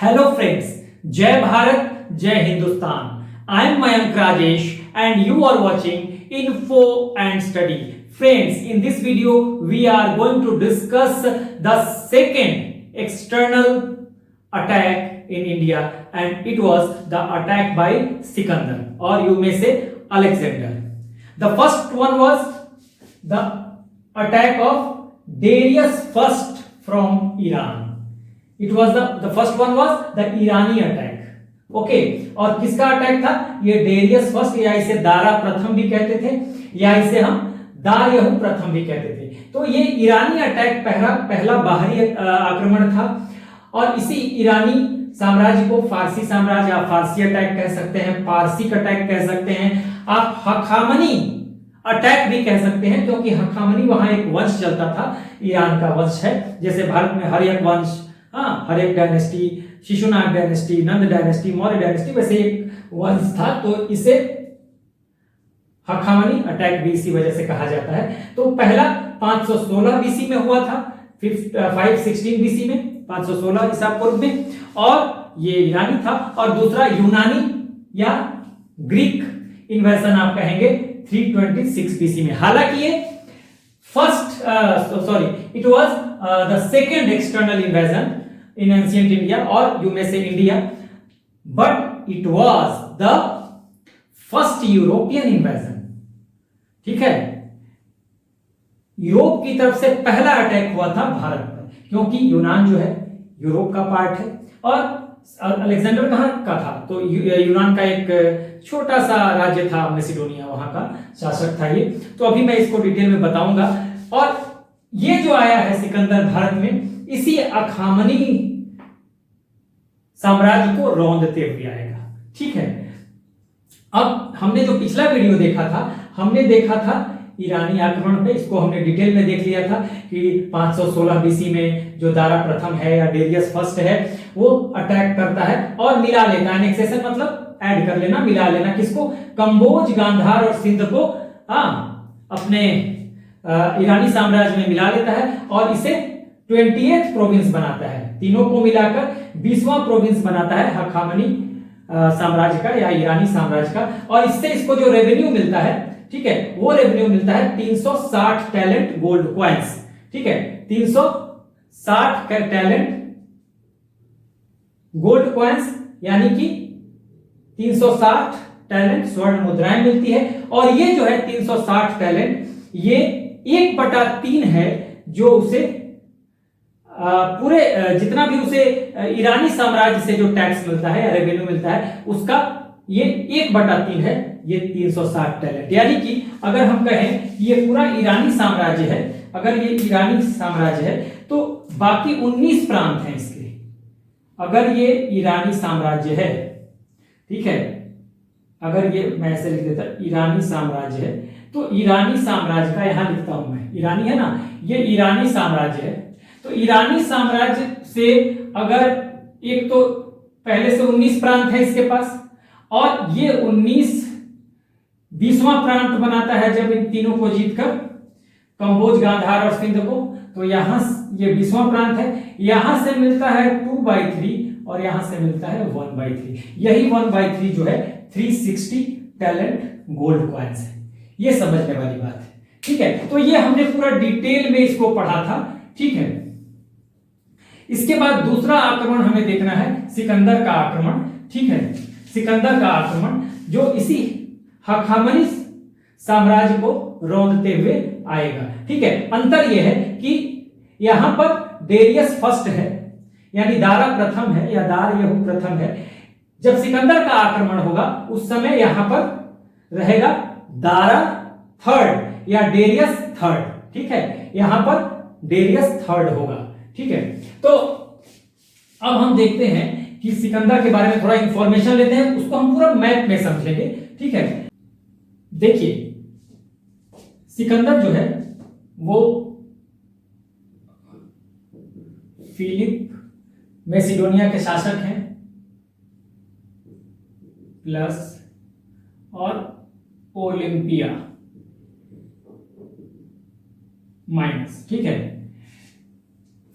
Hello friends, Jai Bharat, Jai Hindustan. I am Mayank Rajesh and you are watching Info and Study. Friends, in this video we are going to discuss the second external attack in India, and it was the attack by Sikandar, or you may say Alexander. The first one was the attack of Darius I from Iran. It was the first one was the Irani attack. Okay, और किसका attack था? ये Darius first, या इसे दारा प्रथम भी कहते थे, या इसे हम दारयहू प्रथम भी कहते थे. तो ये ईरानी अटैक पहला बाहरी आक्रमण था, और इसी ईरानी साम्राज्य को फारसी साम्राज्य, आप फारसी अटैक कह सकते हैं, पारसिक अटैक कह सकते हैं, आप हखामनी अटैक भी कह सकते हैं, क्योंकि हखामनी वहां एक वंश चलता था, ईरान का वंश है. जैसे भारत में हर एक वंश, हर एक डायनेस्टी, शिशुनाग डायनेस्टी, नंद डायनेस्टी, मौर्य डायनेस्टी, वैसे एक वंश था, तो इसे हखामनी अटैक भी इसी वजह से कहा जाता है. तो पहला 516 बीसी में हुआ था, 516 बीसी में, 516 ईसा पूर्व में, और ये ईरानी था. और दूसरा यूनानी या ग्रीक इन्वेजन आप कहेंगे 326 बीसी में. हालांकि ये it was the second external invasion in ancient India, or you may say India, but it was the first European invasion. ठीक है, यूरोप की तरफ से पहला अटैक हुआ था भारत पर, क्योंकि यूनान जो है यूरोप का पार्ट है, और अलेक्जेंडर कहाँ का था? तो यूनान का एक छोटा सा राज्य था, मैसिडोनिया, वहां का शासक था ये. तो अभी मैं इसको डिटेल में बताऊंगा. और ये जो आया है सिकंदर भारत में, इसी अखामनी साम्राज्य को रौंदते हुए आएगा. ठीक है, अब हमने जो पिछला वीडियो देखा था, हमने देखा था ईरानी आक्रमण पे, इसको हमने डिटेल में देख लिया था कि 516 बीसी में जो दारा प्रथम है या डेरियस फर्स्ट है, वो अटैक करता है और मिला लेता है. एनेक्सेशन मतलब ऐड कर लेना, मिला लेना. किसको? कंबोज, गांधार और सिंध को अपने ईरानी साम्राज्य में मिला लेता है, और इसे 20th प्रोविंस बनाता है. तीनों को मिलाकर 20वां प्रोविंस बनाता है हखामनी साम्राज्य का या ईरानी साम्राज्य का. और इससे इसको जो रेवेन्यू मिलता है, ठीक है, वो रेवेन्यू मिलता है 360 टैलेंट गोल्ड कॉइन्स. ठीक है, 360 टैलेंट गोल्ड कॉइन्स, यानी कि 360 टैलेंट स्वर्ण मुद्राएं मिलती है. और ये जो है 360 टैलेंट, ये 1/3 है जो उसे पूरे जितना भी उसे ईरानी साम्राज्य से जो टैक्स मिलता है या रेवेन्यू मिलता है, उसका ये 1/3 है, ये 360 टैलेंट. यानी कि अगर हम कहें ये पूरा ईरानी साम्राज्य है, अगर ये ईरानी साम्राज्य है, तो बाकी 19 प्रांत हैं इसके. अगर ये ईरानी साम्राज्य है, ठीक है, अगर ये मैं ऐसे लिख देता ईरानी साम्राज्य है, तो ईरानी साम्राज्य का यहां लिखता हूं मैं, ईरानी है ना, ये ईरानी साम्राज्य है. तो ईरानी साम्राज्य से अगर एक तो पहले से 19 प्रांत है इसके पास, और ये 19 20वां प्रांत बनाता है जब इन तीनों को जीतकर, कंबोज, गांधार और सिंध को. तो यहां ये 20वां प्रांत है, यहां से मिलता है 2/3 और यहां से मिलता है 1/3. यही 1/3 जो है 360 टैलेंट गोल्ड कॉइन्स है. ये समझने वाली बात है. ठीक है, तो ये हमने पूरा डिटेल में इसको पढ़ा था. ठीक है, इसके बाद दूसरा आक्रमण हमें देखना है, सिकंदर का आक्रमण. ठीक है, सिकंदर का आक्रमण जो इसी हखामनी साम्राज्य को रौंदते हुए आएगा. ठीक है, अंतर यह है कि यहां पर डेरियस फर्स्ट है, यानी दारा प्रथम है या दारयहू प्रथम है. जब सिकंदर का आक्रमण होगा उस समय यहां पर रहेगा दारा थर्ड या डेरियस थर्ड. ठीक है, यहां पर डेरियस थर्ड होगा. ठीक है, तो अब हम देखते हैं कि सिकंदर के बारे में थोड़ा इंफॉर्मेशन लेते हैं, उसको हम पूरा मैप में समझेंगे. ठीक है, देखिए सिकंदर जो है वो फिलिप मैसिडोनिया के शासक हैं, प्लस और ओलिंपिया माइनस. ठीक है,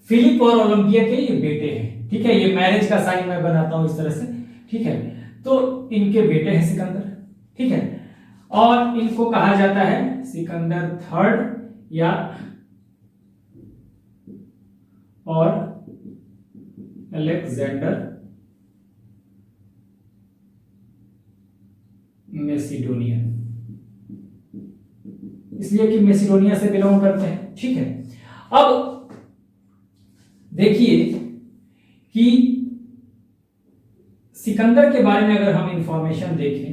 फिलिप और ओलंपिया के ये बेटे हैं. ठीक है, ये मैरिज का साइन मैं बनाता हूं इस तरह से, ठीक है। तो इनके बेटे हैं सिकंदर, ठीक है, और इनको कहा जाता है सिकंदर थर्ड या और अलेक्जेंडर मैसिडोनियन, इसलिए कि मैसिडोनिया से बिलोंग करते हैं, ठीक है। अब देखिए कि सिकंदर के बारे में अगर हम इंफॉर्मेशन देखें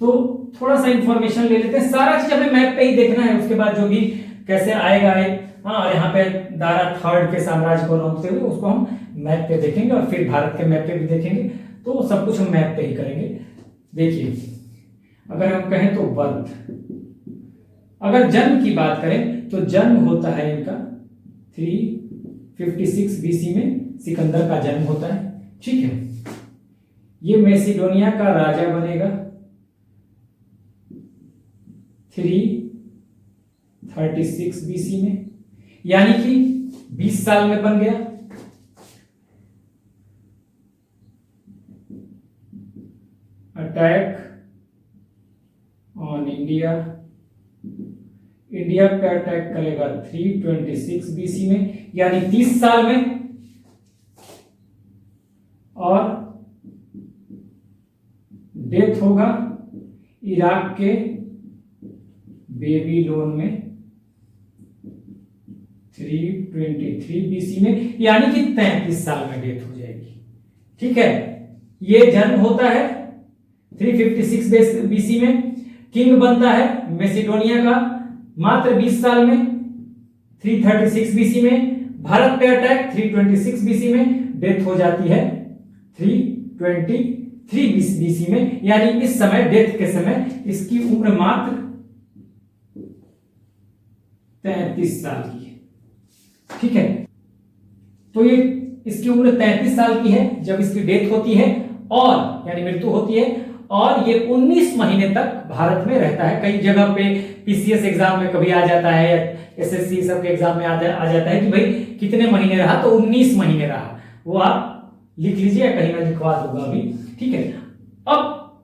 तो थोड़ा सा इंफॉर्मेशन ले लेते हैं। सारा चीज हमें मैप पे ही देखना है, उसके बाद जो भी कैसे आएगा हाँ, यहाँ पे दारा थर्ड के साम्राज्य को नापते हुए उसको हम मैप पे देखेंगे और फिर भारत के मैप पे भी देखेंगे, तो सब कुछ हम मैप पे ही करेंगे। देखिए अगर हम कहें तो बर्थ, अगर जन्म की बात करें तो जन्म होता है इनका 356 बीसी में सिकंदर का जन्म होता है, ठीक है। ये मैसिडोनिया का राजा बनेगा 336 बीसी में, यानी कि 20 साल में बन गया। अटैक ऑन इंडिया, इंडिया पे अटैक करेगा 326 बीसी में, यानी 30 साल में, और डेथ होगा इराक के बेबीलोन में 323 बीसी में, यानी कि 33 साल में डेथ हो जाएगी, ठीक है। ये जन्म होता है 356 बीसी में, किंग बनता है मैसिडोनिया का मात्र 20 साल में 336 बीसी में, भारत पे अटैक 326 बीसी में, डेथ हो जाती है 323 बीसी में, यानी इस समय डेथ के समय इसकी उम्र मात्र 33 साल की है, ठीक है। तो ये इसकी उम्र 33 साल की है जब इसकी डेथ होती है, और यानी मृत्यु होती है, और ये 19 महीने तक भारत में रहता है। कई जगह पे पीसीएस एग्जाम में कभी आ जाता है, एसएससी सब के एग्जाम में आ जाता है कि भाई कितने महीने रहा, तो 19 महीने रहा, वो आप लिख लीजिए, कहीं मैं लिखवा दूंगा अभी, ठीक है। अब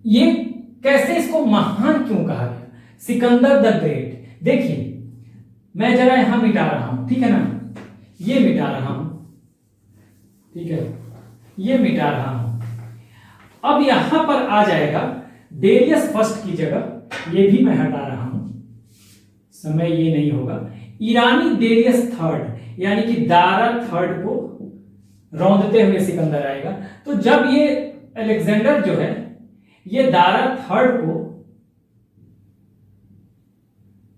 ये कैसे इसको महान क्यों कहा गया, सिकंदर द ग्रेट। देखिए मैं जरा यहां मिटा रहा हूं, ठीक है ना, ये मिटा रहा हूं, ठीक है, ये मिटा रहा हूं। अब यहां पर आ जाएगा डेरियस फर्स्ट की जगह, ये भी मैं हटा रहा हूं, समय ये नहीं होगा, ईरानी डेरियस थर्ड, यानी कि दारा थर्ड को रौंदते हुए सिकंदर आएगा। तो जब ये अलेक्जेंडर जो है ये दारा थर्ड को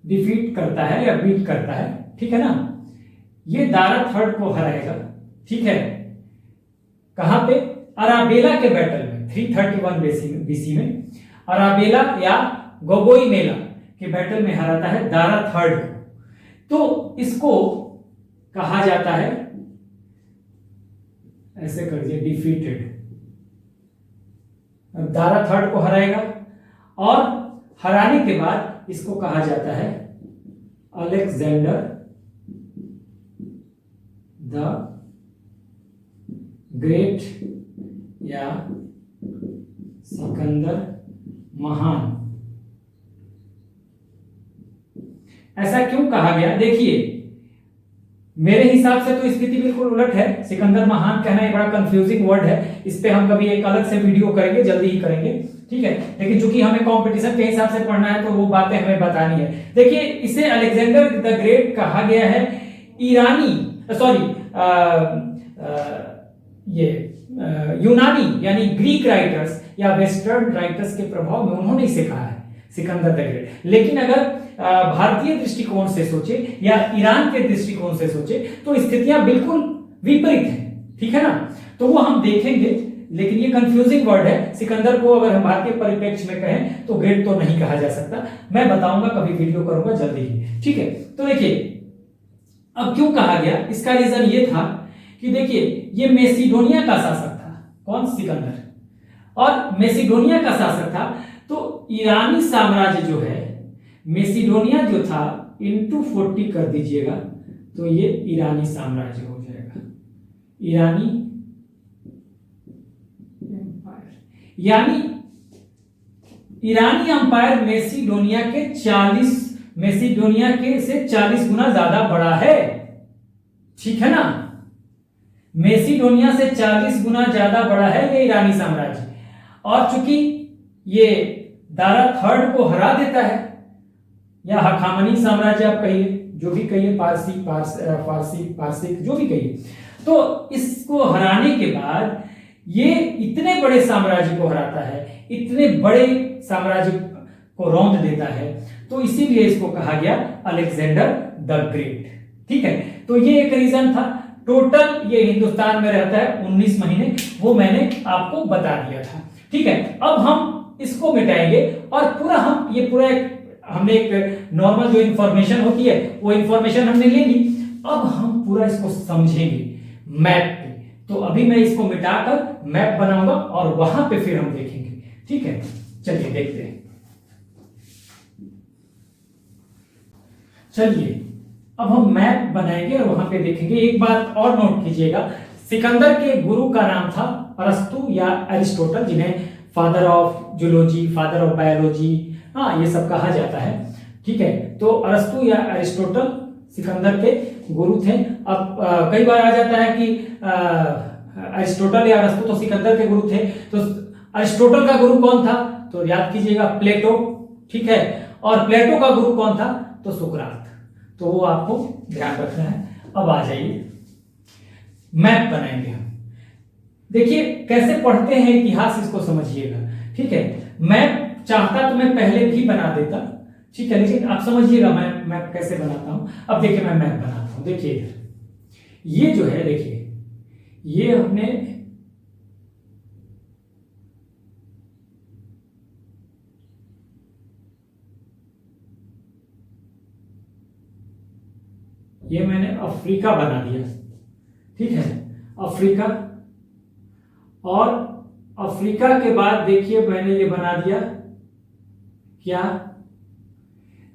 डिफीट करता है या बीट करता है, ठीक है ना, ये दारा थर्ड को हराएगा, ठीक है। कहां पे, अराबेला के बैटल में 331 बीसी में, अराबेला या गोगोई मेला के बैटल में हराता है दारा थर्ड को। तो इसको कहा जाता है, ऐसे कर दिए, डिफीटेड। दारा थर्ड को हराएगा, और हराने के बाद इसको कहा जाता है अलेक्जेंडर द ग्रेट या सिकंदर महान। ऐसा क्यों कहा गया, देखिए मेरे हिसाब से तो स्थिति बिल्कुल उलट है। सिकंदर महान कहना एक बड़ा कंफ्यूजिंग वर्ड है, इस पे हम कभी एक अलग से वीडियो करेंगे, जल्दी ही करेंगे, ठीक है। लेकिन चूंकि हमें कंपटीशन के हिसाब से पढ़ना है तो वो बातें हमें बतानी है। देखिए इसे अलेक्जेंडर द ग्रेट कहा गया है ईरानी, सॉरी यूनानी यानी ग्रीक राइटर्स या वेस्टर्न राइटर्स के प्रभाव में उन्होंने इसे कहा है सिकंदर द ग्रेट। लेकिन अगर भारतीय दृष्टिकोण से सोचे या ईरान के दृष्टिकोण से सोचे तो स्थितियां बिल्कुल विपरीत हैं, ठीक है ना, तो वो हम देखेंगे। लेकिन ये कंफ्यूजिंग वर्ड है, सिकंदर को अगर हम भारतीय परिप्रेक्ष्य में कहें तो ग्रेट तो नहीं कहा जा सकता, मैं बताऊंगा, कभी वीडियो करूंगा जल्दी ही, ठीक है। तो देखिए अब क्यों कहा गया, इसका रीजन ये था कि देखिए ये मैसिडोनिया का शासक था, कौन, सिकंदर, और मैसिडोनिया का शासक था। तो ईरानी साम्राज्य जो है, मैसिडोनिया जो था into 40 कर दीजिएगा तो ये ईरानी साम्राज्य हो जाएगा। ईरानी एम्पायर, यानी ईरानी एम्पायर मैसिडोनिया के से 40 गुना ज्यादा बड़ा है। ठीक है ना, मैसिडोनिया से 40 गुना ज्यादा बड़ा है ये ईरानी साम्राज्य। और चूंकि ये दारा थर्ड को हरा देता है, या हखामनी साम्राज्य आप कहिए, जो भी कहिए, पारसी जो भी कहिए, तो इसको हराने के बाद ये इतने बड़े साम्राज्य को हराता है, इतने बड़े साम्राज्य को रौंद देता है, तो इसीलिए इसको कहा गया अलेक्जेंडर द ग्रेट। ठीक है, तो ये एक रीजन था। टोटल ये हिंदुस्तान में रहता है 19 महीने, वो मैंने आपको बता दिया था। ठीक है, अब हम इसको मिटाएंगे और पूरा हमने एक नॉर्मल जो इंफॉर्मेशन होती है वो इंफॉर्मेशन हमने ले ली। अब हम पूरा इसको समझेंगे मैप पे। तो अभी मैं इसको मिटाकर मैप बनाऊंगा और वहां पे फिर हम देखेंगे। ठीक है, चलिए देखते हैं। चलिए अब हम मैप बनाएंगे और वहां पे देखेंगे। एक बात और नोट कीजिएगा, सिकंदर के गुरु का नाम था अरस्तु या अरिस्टोटल, जिन्हें father of zoology, father of biology, हाँ, ये सब कहा जाता है। ठीक है, तो अरस्तु या अरिस्टोटल सिकंदर के गुरु थे। अब कई बार आ जाता है कि अरिस्टोटल या अरस्तु तो सिकंदर के गुरु थे, तो अरिस्टोटल का गुरु कौन था? तो याद कीजिएगा, प्लेटो। ठीक है, और प्लेटो का गुरु कौन था? तो सुकरात। तो वो आपको ध्यान रखना है। अब आ जाइए, मैप बनाएंगे हम। देखिए कैसे पढ़ते हैं इतिहास, इसको समझिएगा। ठीक है, मैप चाहता तो मैं पहले भी बना देता, ठीक है, लेकिन आप समझिएगा मैं मैप कैसे बनाता हूं। अब देखिए मैं मैप बनाता हूं। देखिए इधर ये जो है, देखिए ये हमने मैंने अफ्रीका बना दिया। ठीक है, अफ्रीका, और अफ्रीका के बाद देखिए मैंने ये बना दिया क्या,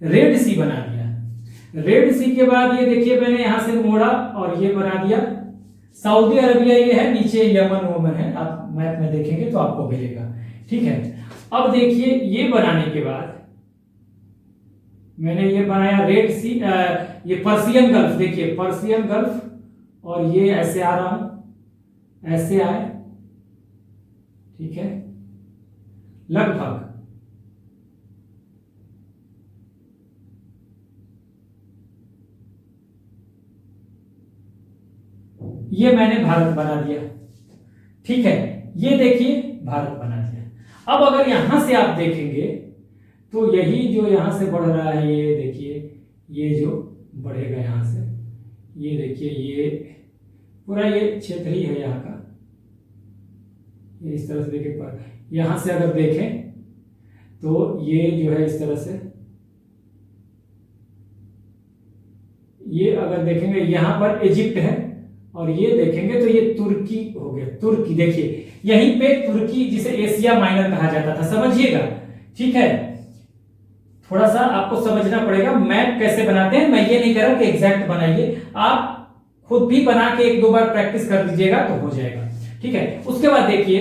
रेड सी बना दिया। रेड सी के बाद ये देखिए मैंने यहां से मोड़ा और ये बना दिया सऊदी अरबिया। ये है नीचे यमन वमन है, आप मैप में देखेंगे तो आपको मिलेगा। ठीक है, अब देखिए ये बनाने के बाद मैंने ये बनाया रेड सी, ये पर्सियन गल्फ। देखिए पर्सियन गल्फ, और ये ऐसे आ रहा हूं, ऐसे आए। ठीक है, लगभग ये मैंने भारत बना दिया। ठीक है, ये देखिए भारत बना दिया। अब अगर यहां से आप देखेंगे तो यही जो यहां से बढ़ रहा है, ये देखिए, ये जो बढ़ेगा यहां से, ये देखिए, ये पूरा ये क्षेत्र ही है यहाँ का। ये इस तरह से देखिए, पर यहां से अगर देखें तो ये जो है इस तरह से, ये अगर देखेंगे यहां पर इजिप्ट है, और ये देखेंगे तो ये तुर्की हो गया। तुर्की देखिए यहीं पे तुर्की, जिसे एशिया माइनर कहा जाता था, समझिएगा। ठीक है, थोड़ा सा आपको समझना पड़ेगा मैप कैसे बनाते हैं। मैं ये नहीं कह रहा कि एग्जैक्ट बनाइए, आप खुद भी बना के 1-2 बार प्रैक्टिस कर लीजिएगा तो हो जाएगा। ठीक है, उसके बाद देखिए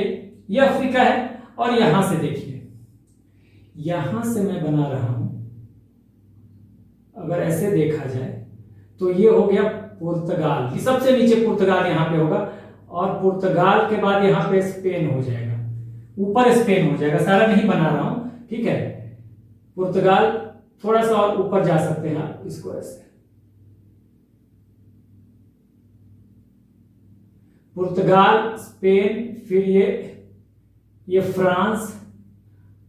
ये अफ्रीका है, और यहां से देखिए, यहां से मैं बना रहा हूं, अगर ऐसे देखा जाए तो ये हो गया पुर्तगाल, ये सबसे नीचे पुर्तगाल यहां पे होगा, और पुर्तगाल के बाद यहां पे स्पेन हो जाएगा, ऊपर स्पेन हो जाएगा। सारा नहीं बना रहा हूं, ठीक है। पुर्तगाल थोड़ा सा और ऊपर जा सकते हैं आप, इसको ऐसे, पुर्तगाल, स्पेन, फिर ये फ्रांस,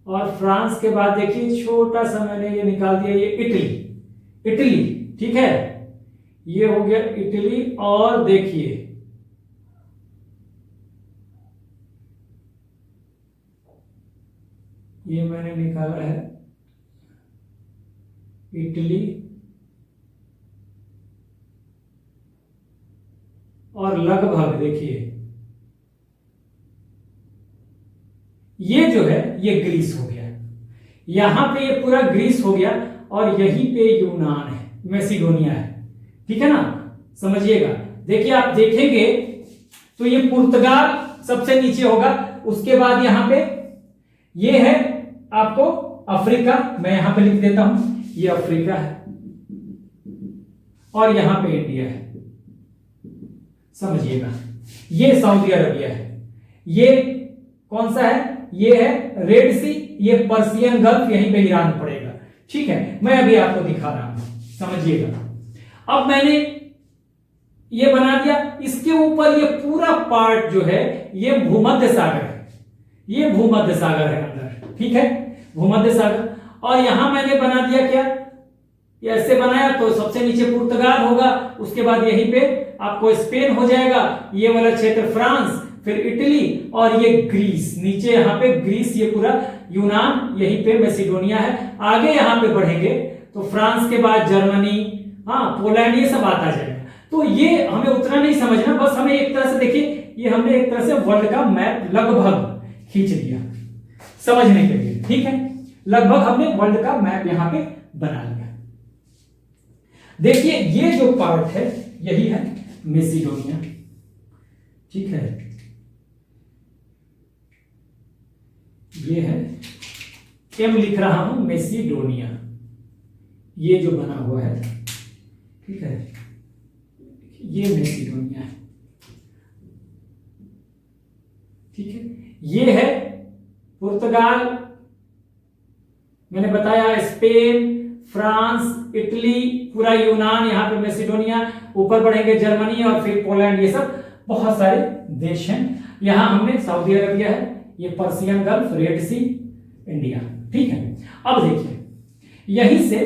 और फ्रांस के बाद देखिए छोटा सा मैंने ये निकाल दिया, ये इटली। ठीक है, ये हो गया इटली, और देखिए ये मैंने निकाला है इटली, और लगभग देखिए ये जो है ये ग्रीस हो गया, यहां पे ये पूरा ग्रीस हो गया, और यहीं पे यूनान है, मैसिडोनिया है। ठीक है ना, समझिएगा। देखिए आप देखेंगे तो ये पुर्तगाल सबसे नीचे होगा। उसके बाद यहां पे ये है आपको अफ्रीका, मैं यहां पे लिख देता हूं, ये अफ्रीका है और यहां पे इंडिया है, समझिएगा। ये सऊदी अरबिया है। ये कौन सा है? ये है रेड सी, ये पर्सियन गल्फ, यहीं पे ईरान पड़ेगा। ठीक है, मैं अभी आपको दिखा रहा हूं, समझिएगा। अब मैंने ये बना दिया, इसके ऊपर ये पूरा पार्ट जो है ये भूमध्य सागर है, ये भूमध्य सागर है अंदर, ठीक है, भूमध्य सागर। और यहां मैंने बना दिया क्या, ये ऐसे बनाया तो सबसे नीचे पुर्तगाल होगा, उसके बाद यहीं पे आपको स्पेन हो जाएगा, ये वाला क्षेत्र फ्रांस, फिर इटली और ये ग्रीस, नीचे यहां पे ग्रीस, ये पूरा यूनान, यहीं पे मैसिडोनिया है। आगे यहां पे बढ़ेंगे तो फ्रांस के बाद जर्मनी, हाँ पोलैंड, ये सब आता जाएगा। तो ये हमें उतना नहीं समझना, बस हमें एक तरह से देखिए, ये हमने एक तरह से वर्ल्ड का मैप लगभग खींच दिया समझने के लिए, ठीक है, लगभग हमने वर्ल्ड का मैप यहां पे बना लिया। देखिए ये जो पार्ट है यही है मैसिडोनिया, ठीक है, ये है, एम लिख रहा हूं मैसिडोनिया, ये जो बना हुआ है, ठीक है, ये मैसिडोनिया है, ठीक है, ये है पुर्तगाल, मैंने बताया स्पेन, फ्रांस, इटली, पूरा यूनान, यहां पे मैसिडोनिया, ऊपर बढ़ेंगे जर्मनी और फिर पोलैंड, ये सब बहुत सारे देश हैं। यहां हमने सऊदी अरबिया है, ये पर्सियन गल्फ, रेड सी, इंडिया, ठीक है। अब देखिए यहीं से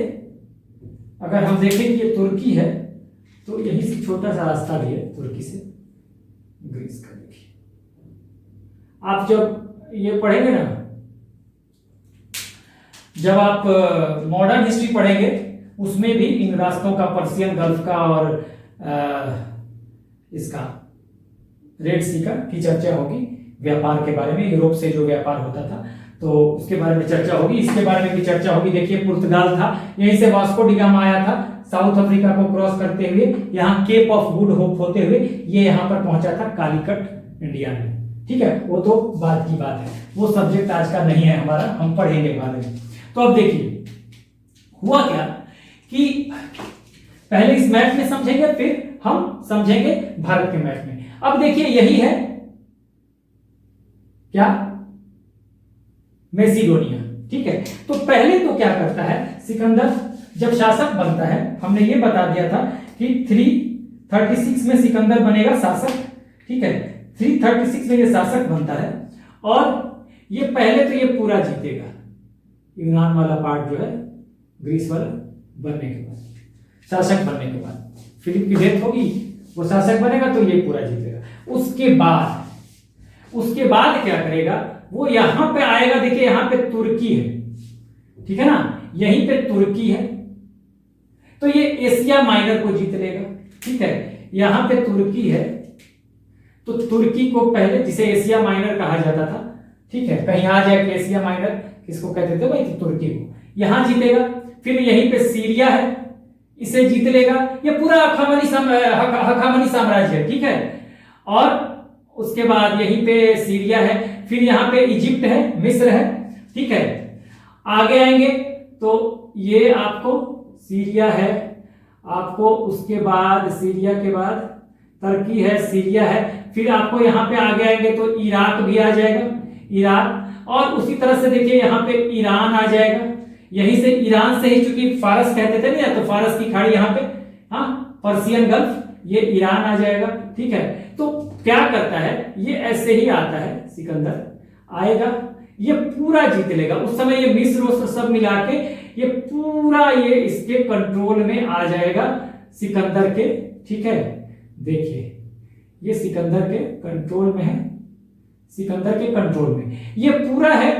अगर हम देखें कि ये तुर्की है तो यहीं से छोटा सा रास्ता भी है तुर्की से ग्रीस का। देखिए आप जब ये पढ़ेंगे ना, जब आप मॉडर्न हिस्ट्री पढ़ेंगे उसमें भी इन रास्तों का, पर्सियन गल्फ का और इसका रेड सी का की चर्चा होगी, व्यापार के बारे में, यूरोप से जो व्यापार होता था तो उसके बारे में चर्चा होगी, इसके बारे में भी चर्चा होगी। देखिए पुर्तगाल था, यहीं से वास्को डी गामा आया था, साउथ अफ्रीका को क्रॉस करते हुए यहाँ केप ऑफ गुड होप होते हुए ये यहाँ पर पहुंचा था कालीकट इंडिया में, ठीक है, वो तो बाद की बात है, वो सब्जेक्ट आज का नहीं है हमारा, हम पढ़ेंगे बाद में। तो अब देखिए हुआ क्या कि पहले इस मैप में समझेंगे, फिर हम समझेंगे भारत के मैप में। अब देखिए यही है क्या, मैसिडोनिया, ठीक है। तो पहले तो क्या करता है सिकंदर, जब शासक बनता है, हमने ये बता दिया था कि 336 में सिकंदर बनेगा शासक, ठीक है, 336 में ये शासक बनता है और ये पहले तो ये पूरा जीतेगा, यूनान वाला पार्ट जो है, ग्रीस वाला बनने के बाद, शासक बनने के बाद फिलिप की डेथ होगी, वो शासक बनेगा तो ये पूरा जीतेगा। उसके बाद क्या करेगा, वो यहां पे आएगा, देखिए यहां पे तुर्की है, ठीक है ना, यहीं पे तुर्की है, तो ये एशिया माइनर को जीत लेगा, ठीक है, यहां पे तुर्की है तो तुर्की को पहले, जिसे एशिया माइनर कहा जाता था, ठीक है, कहीं आ जाए कि एशिया माइनर किसको कहते थे भाई, तो तुर्की को, यहां जीतेगा। फिर यहीं पे सीरिया है, इसे जीत लेगा, ये पूरा हखामनी साम्राज्य है, ठीक है, और उसके बाद यहीं पे सीरिया है, फिर यहां पे इजिप्ट है, मिस्र है, ठीक है, आगे आएंगे तो ये आपको सीरिया है, आपको उसके बाद सीरिया के बाद तुर्की है, सीरिया है, फिर आपको यहां पे आगे आएंगे तो इराक भी आ जाएगा, इराक, और उसी तरह से देखिए यहां पे ईरान आ जाएगा, यहीं से ईरान से ही, चूंकि फारस कहते थे ना, तो फारस की खाड़ी यहां पे, हाँ पर्सियन गल्फ, ये ईरान आ जाएगा, ठीक है। तो क्या करता है, ये ऐसे ही आता है, सिकंदर आएगा, ये पूरा जीत लेगा, उस समय ये मिस्र सब मिला के ये पूरा ये इसके कंट्रोल में आ जाएगा, सिकंदर के, ठीक है, देखिए ये सिकंदर के कंट्रोल में है, सिकंदर के कंट्रोल में ये पूरा है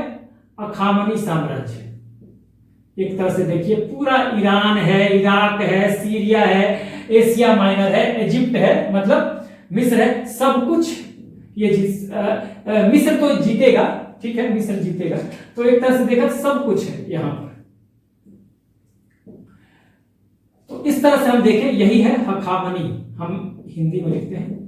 अखामनी साम्राज्य, एक तरह से देखिए पूरा ईरान है, इराक है, सीरिया है, एशिया माइनर है, इजिप्ट है, मतलब मिस्र है, सब कुछ ये मिस्र तो जीतेगा, ठीक है, मिस्र जीतेगा, तो एक तरह से देखा सब कुछ है यहां पर। तो इस तरह से हम देखें, यही है हखामनी, हम हिंदी में लिखते हैं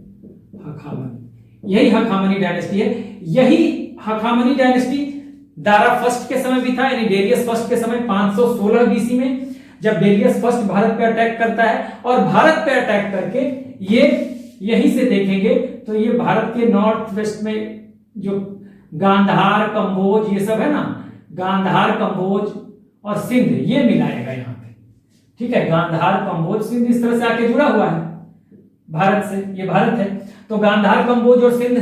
हखामनी, यही हखामनी डायनेस्टी है। यही हखामनी डायनेस्टी दारा फर्स्ट के समय भी था, यानी डेरियस फर्स्ट के समय 516 बीसी में, जब डेरियस फर्स्ट भारत पे अटैक करता है, और भारत पे अटैक करके ये यहीं से देखेंगे तो ये भारत के नॉर्थ वेस्ट में जो गांधार, कंबोज, ये सब है ना, गांधार, कंबोज और सिंध, ये मिलाएगा यहाँ पे। ठीक है, गांधार, कंबोज, सिंध इस तरह से आके जुड़ा हुआ है भारत से, ये भारत है। तो गांधार, कंबोज और सिंध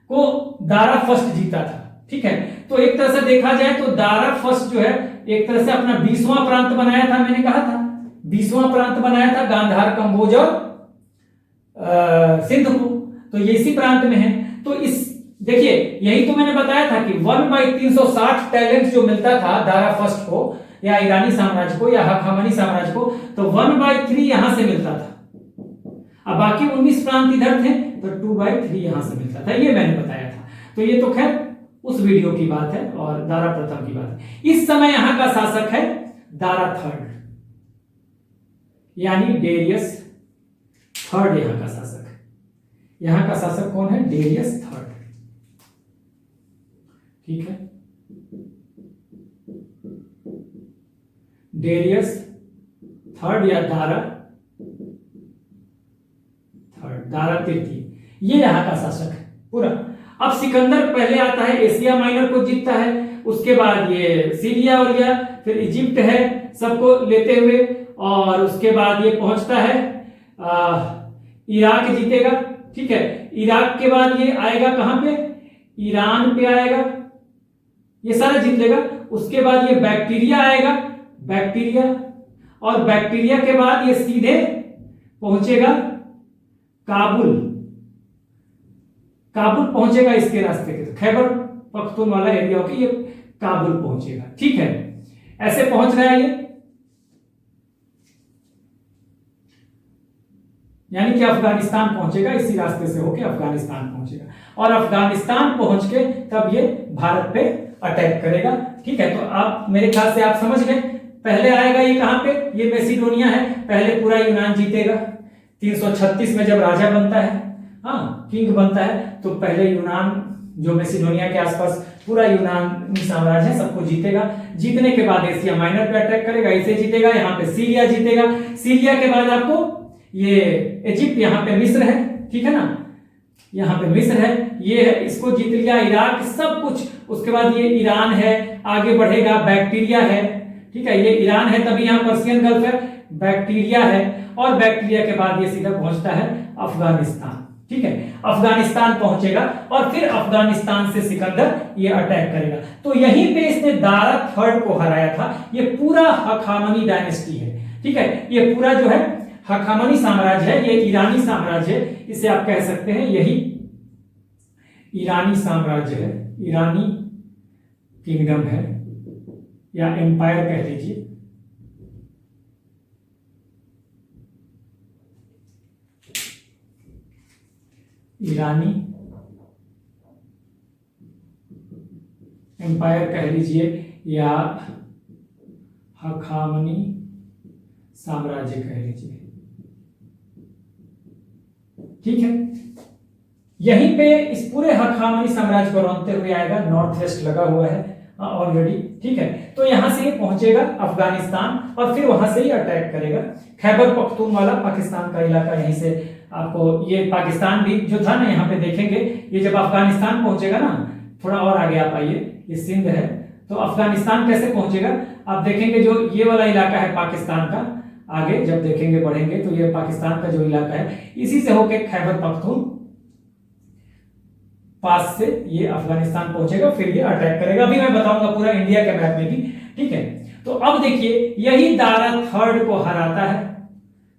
को दारा फर्स्ट जीता था। ठीक है, तो एक तरह से देखा जाए तो दारा फर्स्ट जो है एक तरह से अपना 20वां प्रांत बनाया था, मैंने कहा था 20वां प्रांत बनाया था गांधार, कंबोज और सिंध को, तो ये इसी प्रांत में है। तो इस देखिए, यही तो मैंने बताया था कि 1/360 टैलेंट जो मिलता था दारा फर्स्ट को या ईरानी साम्राज्य को या हखामनी साम्राज्य को, तो 1/3 यहां से मिलता था। अब बाकी 19 प्रांत इधर थे तो 2/3 यहां से मिलता था, ये मैंने बताया था। तो ये तो खैर उस वीडियो की बात है और दारा प्रथम की बात है। इस समय यहां का शासक है दारा थर्ड, यानी डेरियस थर्ड यहां का शासक है। यहां का शासक कौन है? Darius third. ठीक है, डेरियस थर्ड या दारा थर्ड, दारा तृतीय, ये यहां का शासक है पूरा। अब सिकंदर पहले आता है, एशिया माइनर को जीतता है, उसके बाद ये सीरिया और या फिर इजिप्ट है, सबको लेते हुए, और उसके बाद ये पहुंचता है इराक जीतेगा। ठीक है, इराक के बाद ये आएगा कहां पे? ईरान पे आएगा, ये सारा जीत लेगा। उसके बाद ये बैक्टीरिया आएगा, बैक्टीरिया, और बैक्टीरिया के बाद ये सीधे पहुंचेगा काबुल, काबुल पहुंचेगा इसके रास्ते के, खैबर पख्तूनवाला एरिया होकर ये काबुल पहुंचेगा। ठीक है, ऐसे पहुंच रहा है ये, यानी कि अफगानिस्तान पहुंचेगा, इसी रास्ते से होकर अफगानिस्तान पहुंचेगा, और अफगानिस्तान पहुंच के तब ये भारत पे अटैक करेगा। ठीक है, तो आप मेरे ख्याल से आप समझ गए। पहले आएगा ये कहां पे? ये मैसिडोनिया है, पहले पूरा यूनान जीतेगा। 336 में जब राजा बनता है, हाँ किंग बनता है, तो पहले यूनान जो मैसिडोनिया के आसपास पूरा यूनानी साम्राज्य है सबको जीतेगा। जीतने के बाद एशिया माइनर पे अटैक करेगा, इसे जीतेगा, यहाँ पे सीरिया जीतेगा। सीरिया के बाद आपको ये इजिप्ट, यहाँ पे मिस्र है, ठीक है ना, यहाँ पे मिस्र है, ये है, इसको जीत लिया, इराक, सब कुछ। उसके बाद ये ईरान है, आगे बढ़ेगा, बैक्टीरिया है, ठीक है, ये ईरान है, तभी यहाँ पर्सियन गल्फ है, बैक्टीरिया है, और बैक्टीरिया के बाद ये सीधा पहुंचता है अफगानिस्तान। ठीक है, अफगानिस्तान पहुंचेगा और फिर अफगानिस्तान से सिकंदर ये अटैक करेगा। तो यहीं पे इसने दारा थर्ड को हराया था। ये पूरा हखामनी डायनेस्टी है। ठीक है, ये पूरा जो है हखामनी साम्राज्य है, ये ईरानी साम्राज्य है, इसे आप कह सकते हैं यही ईरानी साम्राज्य है, ईरानी किंगडम है या एम्पायर कह लीजिए। ईरानी एम्पायर कह लीजिए या हखामनी साम्राज्य कह लीजिए। ठीक है, यहीं पे इस पूरे हखामनी साम्राज्य को रौंदते हुए आएगा, नॉर्थ वेस्ट लगा हुआ है ऑलरेडी। ठीक है, तो यहां से ये पहुंचेगा अफगानिस्तान और फिर वहां से ही अटैक करेगा। खैबर पख्तूनवाला पाकिस्तान का इलाका, यहीं से आपको ये पाकिस्तान भी जो था ना, यहाँ पे देखेंगे, ये जब अफगानिस्तान पहुंचेगा ना, थोड़ा और आगे आप आइए, ये सिंध है, तो अफगानिस्तान कैसे पहुंचेगा आप देखेंगे। जो ये वाला इलाका है पाकिस्तान का, आगे जब देखेंगे बढ़ेंगे तो ये पाकिस्तान का जो इलाका है, इसी से होके खैबर पख्तून पास से ये अफगानिस्तान पहुंचेगा, फिर ये अटैक करेगा। अभी मैं बताऊंगा पूरा इंडिया के मैप में भी। ठीक है, तो अब देखिए, यही दारा थर्ड को हराता है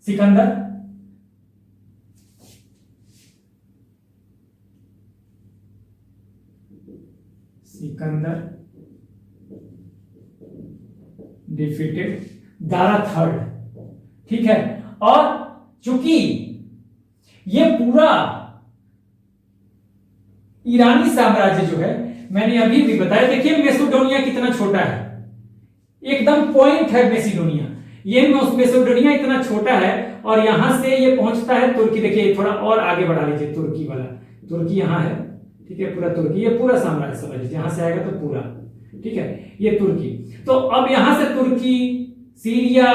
सिकंदर। Sikandar defeated Dara third. ठीक है, और चूंकि ये पूरा ईरानी साम्राज्य जो है, मैंने अभी भी बताया, देखिए मैसिडोनिया कितना छोटा है, एकदम पॉइंट है मैसिडोनिया, ये मैसिडोनिया इतना छोटा है, और यहां से ये पहुंचता है तुर्की। देखिए थोड़ा और आगे बढ़ा लीजिए, तुर्की वाला, तुर्की यहाँ है, ठीक है, पूरा तुर्की, ये पूरा साम्राज्य समझ लीजिए, यहां से आएगा तो पूरा, ठीक है, ये तुर्की। तो अब यहां से तुर्की, सीरिया,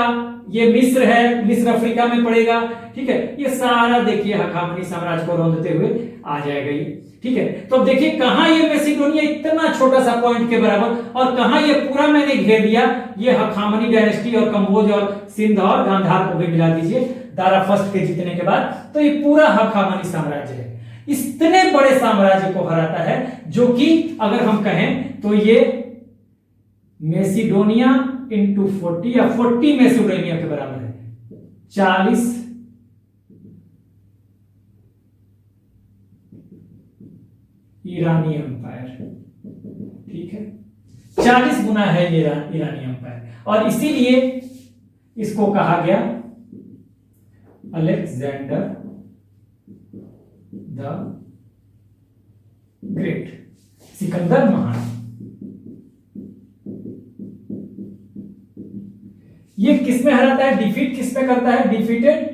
ये मिस्र है, मिस्र अफ्रीका में पड़ेगा, ठीक है, ये सारा देखिए हखामनी साम्राज्य को रौंदते हुए आ जाएगा ये, ठीक है। तो अब देखिए कहां ये मैसिडोनिया इतना छोटा सा पॉइंट के बराबर, और कहां ये पूरा मैंने घेर दिया, ये हखामनी डायनेस्टी और कंबोज और सिंध और गांधार को भी मिला दीजिए दारा फर्स्ट के जीतने के बाद, तो ये पूरा हखामनी साम्राज्य है। इतने बड़े साम्राज्य को हराता है, जो कि अगर हम कहें तो ये मैसिडोनिया इंटू 40 या 40 मैसिडोनिया के बराबर है, 40 ईरानी एम्पायर, ठीक है, 40 गुना है ये ईरानी एम्पायर, और इसीलिए इसको कहा गया अलेक्जेंडर द ग्रेट, सिकंदर महान। ये किसमें हराता है, डिफीट किसमें करता है, डिफीटेड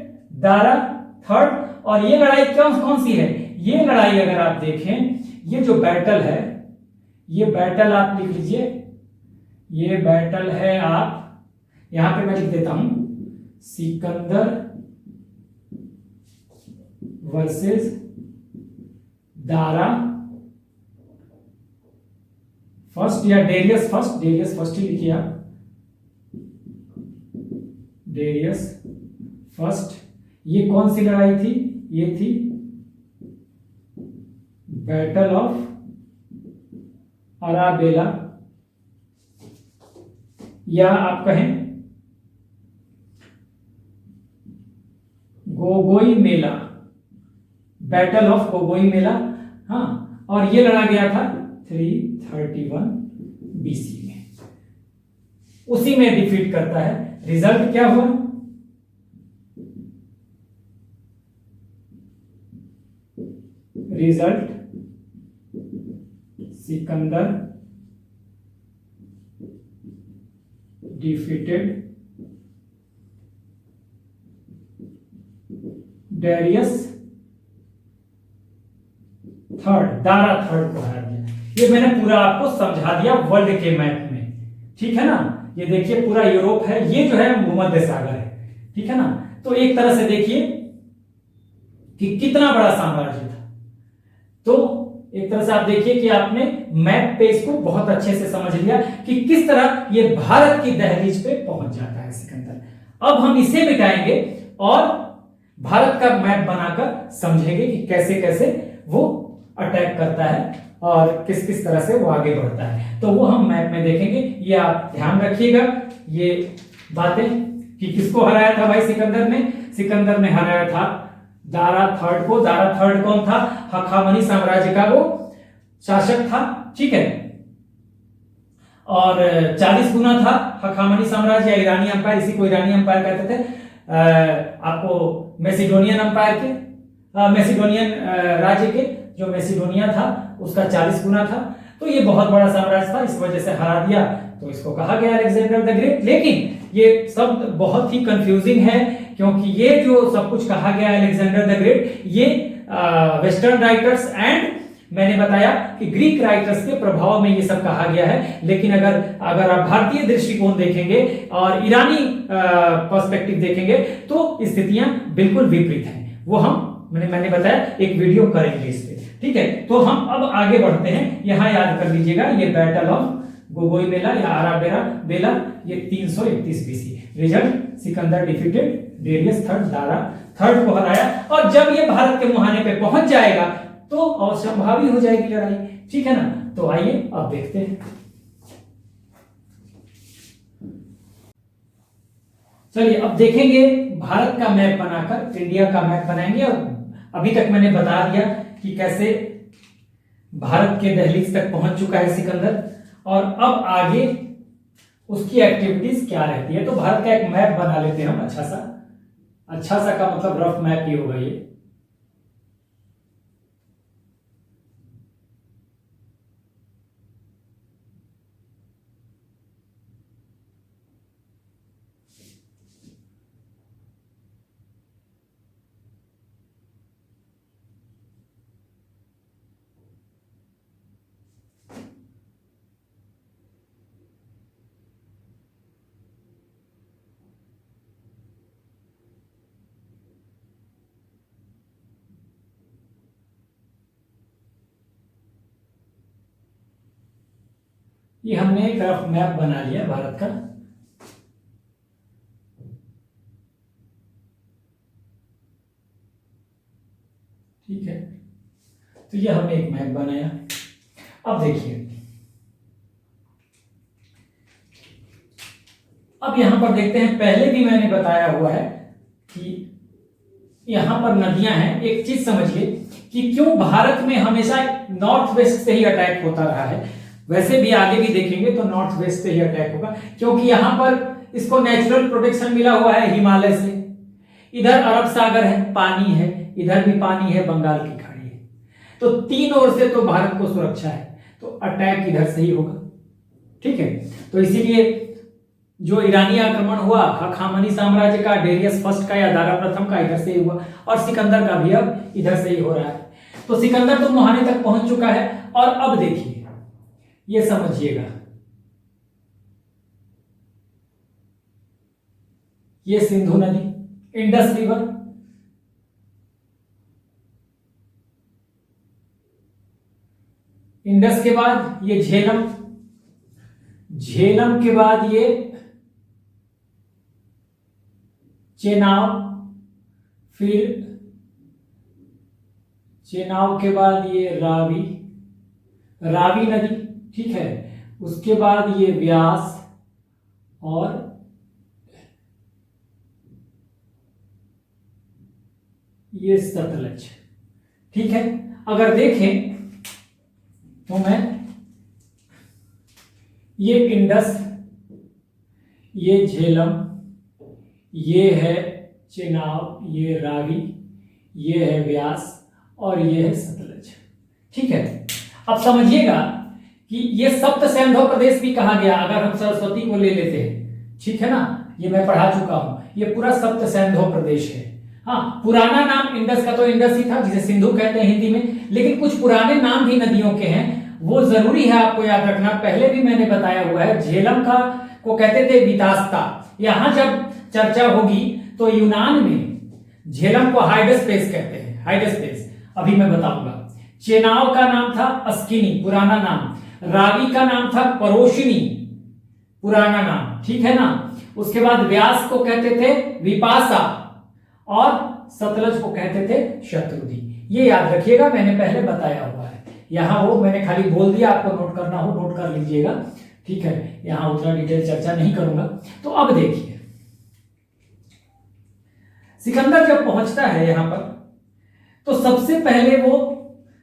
दारा थर्ड। और ये लड़ाई कौन सी है, ये लड़ाई अगर आप देखें, ये जो बैटल है, ये बैटल आप लिख लीजिए, ये बैटल है, आप यहां पे मैं लिख देता हूं, सिकंदर वर्सेस दारा फर्स्ट, या डेरियस फर्स्ट, डेरियस फर्स्ट ही लिखिए आप, डेरियस फर्स्ट। ये कौन सी लड़ाई थी, ये थी बैटल ऑफ अराबेला, या आप कहें गोगोई मेला, बैटल ऑफ गोगोई मेला, हाँ, और ये लड़ा गया था 331 बीसी में, उसी में डिफीट करता है। रिजल्ट क्या हुआ, result Sikandar defeated Darius third, Dara third को हरा दिया। ये मैंने पूरा आपको समझा दिया वर्ल्ड के मैप में, ठीक है ना। ये देखिए पूरा यूरोप है, ये जो है भूमध्य सागर है, ठीक है ना। तो एक तरह से देखिए कि कितना बड़ा साम्राज्य था। तो एक तरह से आप देखिए कि आपने मैप पे इसको बहुत अच्छे से समझ लिया कि किस तरह ये भारत की दहलीज पे पहुंच जाता है सिकंदर। अब हम इसे मिटाएंगे और भारत का मैप बनाकर समझेंगे कि कैसे कैसे वो अटैक करता है और किस किस तरह से वो आगे बढ़ता है। तो वो हम मैप में देखेंगे। ये आप ध्यान रखिएगा ये बातें कि किसको हराया था भाई सिकंदर ने। सिकंदर ने हराया था दारा थर्ड को। दारा थर्ड कौन था? हखामनी साम्राज्य का वो शासक था, ठीक है। और 40 गुना था हखामनी साम्राज्य या ईरानी अंपायर, इसी को ईरानी अंपायर कहते थे। आपको मैसिडोनियन अंपायर के, मैसिडोनियन राज्य के जो मैसिडोनिया था उसका 40 गुना था। तो ये बहुत बड़ा साम्राज्य था, इस वजह से हरा दिया, तो इसको कहा गया अलेक्जेंडर द ग्रेट। लेकिन ये शब्द बहुत ही कंफ्यूजिंग है, क्योंकि ये जो सब कुछ कहा गया अलेक्जेंडर द ग्रेट, ये वेस्टर्न राइटर्स एंड मैंने बताया कि ग्रीक राइटर्स के प्रभाव में ये सब कहा गया है। लेकिन अगर आप भारतीय दृष्टिकोण देखेंगे और ईरानी पर्सपेक्टिव देखेंगे तो स्थितियां बिल्कुल विपरीत हैं। वो हम मैंने बताया एक वीडियो करेंगे इस पे, ठीक है। तो हम अब आगे बढ़ते हैं। यहां याद कर लीजिएगा ये बैटल ऑफ गोगोई मेला या आराबेरा बेला, ये 331 BC. Result Sikandar defeated Darius third, Dara third को हराया। और जब ये भारत के मुहाने पे पहुंच जाएगा तो असंभावी हो जाएगी लड़ाई, ठीक है ना। तो आइए अब देखते हैं। चलिए अब देखेंगे भारत का मैप बनाकर इंडिया का मैप बनाएंगे। और अभी तक मैंने बता दिया कि कैसे भारत के दहलीज तक पहुंच चुका है सिकंदर, और अब आगे उसकी एक्टिविटीज क्या रहती है। तो भारत का एक मैप बना लेते हैं हम, अच्छा सा का मतलब रफ मैप ही होगा ये। ये हमने एक रफ मैप बना लिया भारत का। ठीक है, तो ये हमने एक मैप बनाया। अब देखिए, अब यहां पर देखते हैं, पहले भी मैंने बताया हुआ है कि यहां पर नदियां हैं। एक चीज समझिए कि क्यों भारत में हमेशा नॉर्थ वेस्ट से ही अटैक होता रहा है। वैसे भी आगे भी देखेंगे तो नॉर्थ वेस्ट से ही अटैक होगा, क्योंकि यहां पर इसको नेचुरल प्रोटेक्शन मिला हुआ है हिमालय से। इधर अरब सागर है, पानी है, इधर भी पानी है, बंगाल की खाड़ी है, तो तीन ओर से तो भारत को सुरक्षा है, तो अटैक इधर से ही होगा। ठीक है, तो इसीलिए जो ईरानी आक्रमण हुआ हखामनी साम्राज्य का, डेरियस फर्स्ट का या दारा प्रथम का, इधर से ही हुआ, और सिकंदर का भी अब इधर से ही हो रहा है। तो सिकंदर तो मोहानी तक पहुंच चुका है। और अब देखिए, ये समझिएगा, ये सिंधु नदी, इंडस रिवर, इंडस के बाद ये झेलम, झेलम के बाद ये चेनाब, फिर चेनाब के बाद ये रावी, रावी नदी। ठीक है, उसके बाद ये व्यास और ये सतलज। ठीक है, अगर देखें तो मैं ये इंडस, ये झेलम, ये है चेनाब, ये रावी, ये है व्यास और ये है सतलज। ठीक है, अब समझिएगा कि ये सप्त सिंधु प्रदेश भी कहा गया, अगर हम सरस्वती को ले लेते हैं। ठीक है ना, ये मैं पढ़ा चुका हूं, ये पूरा सप्त सिंधु प्रदेश है। हाँ, पुराना नाम इंडस का तो इंडस ही था, जिसे सिंधु कहते हैं हिंदी में, लेकिन कुछ पुराने नाम भी नदियों के हैं, वो जरूरी है आपको याद रखना। पहले भी मैंने बताया हुआ है, झेलम का को कहते थे वितास्ता। यहां जब चर्चा होगी तो यूनान में झेलम को हाइडस्पेस कहते हैं, हाइडस्पेस, अभी मैं बताऊंगा। चेनाब का नाम था अस्किनी, पुराना नाम। रावी का नाम था परोशिनी, पुराना नाम। ठीक है ना, उसके बाद व्यास को कहते थे विपासा और सतलज को कहते थे शत्रुधि। ये याद रखिएगा, मैंने पहले बताया हुआ है। यहां वो मैंने खाली बोल दिया, आपको नोट करना हो नोट कर लीजिएगा। ठीक है, यहां उतना डिटेल चर्चा नहीं करूंगा। तो अब देखिए, सिकंदर जब पहुंचता है यहां पर, तो सबसे पहले वो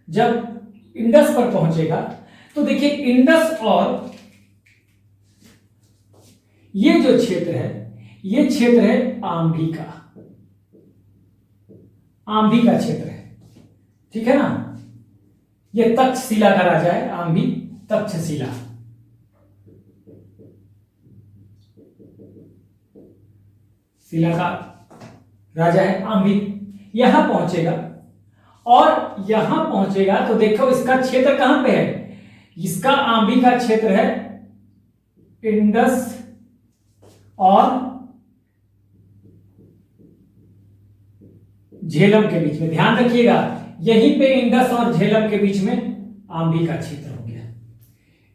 जब इंडस पर पहुंचेगा, तो देखिए इंडस और ये जो क्षेत्र है, ये क्षेत्र है आंभी का, आंभी का क्षेत्र है। ठीक है ना, ये तक्षशिला का राजा है, आंभी तक्षशिला। शिला का राजा है आंभी। यहां पहुंचेगा, और यहां पहुंचेगा तो देखो इसका क्षेत्र कहां पे है, इसका आंभी का क्षेत्र है इंडस और झेलम के बीच में। ध्यान रखिएगा, यहीं पे इंडस और झेलम के बीच में आंभी का क्षेत्र हो गया।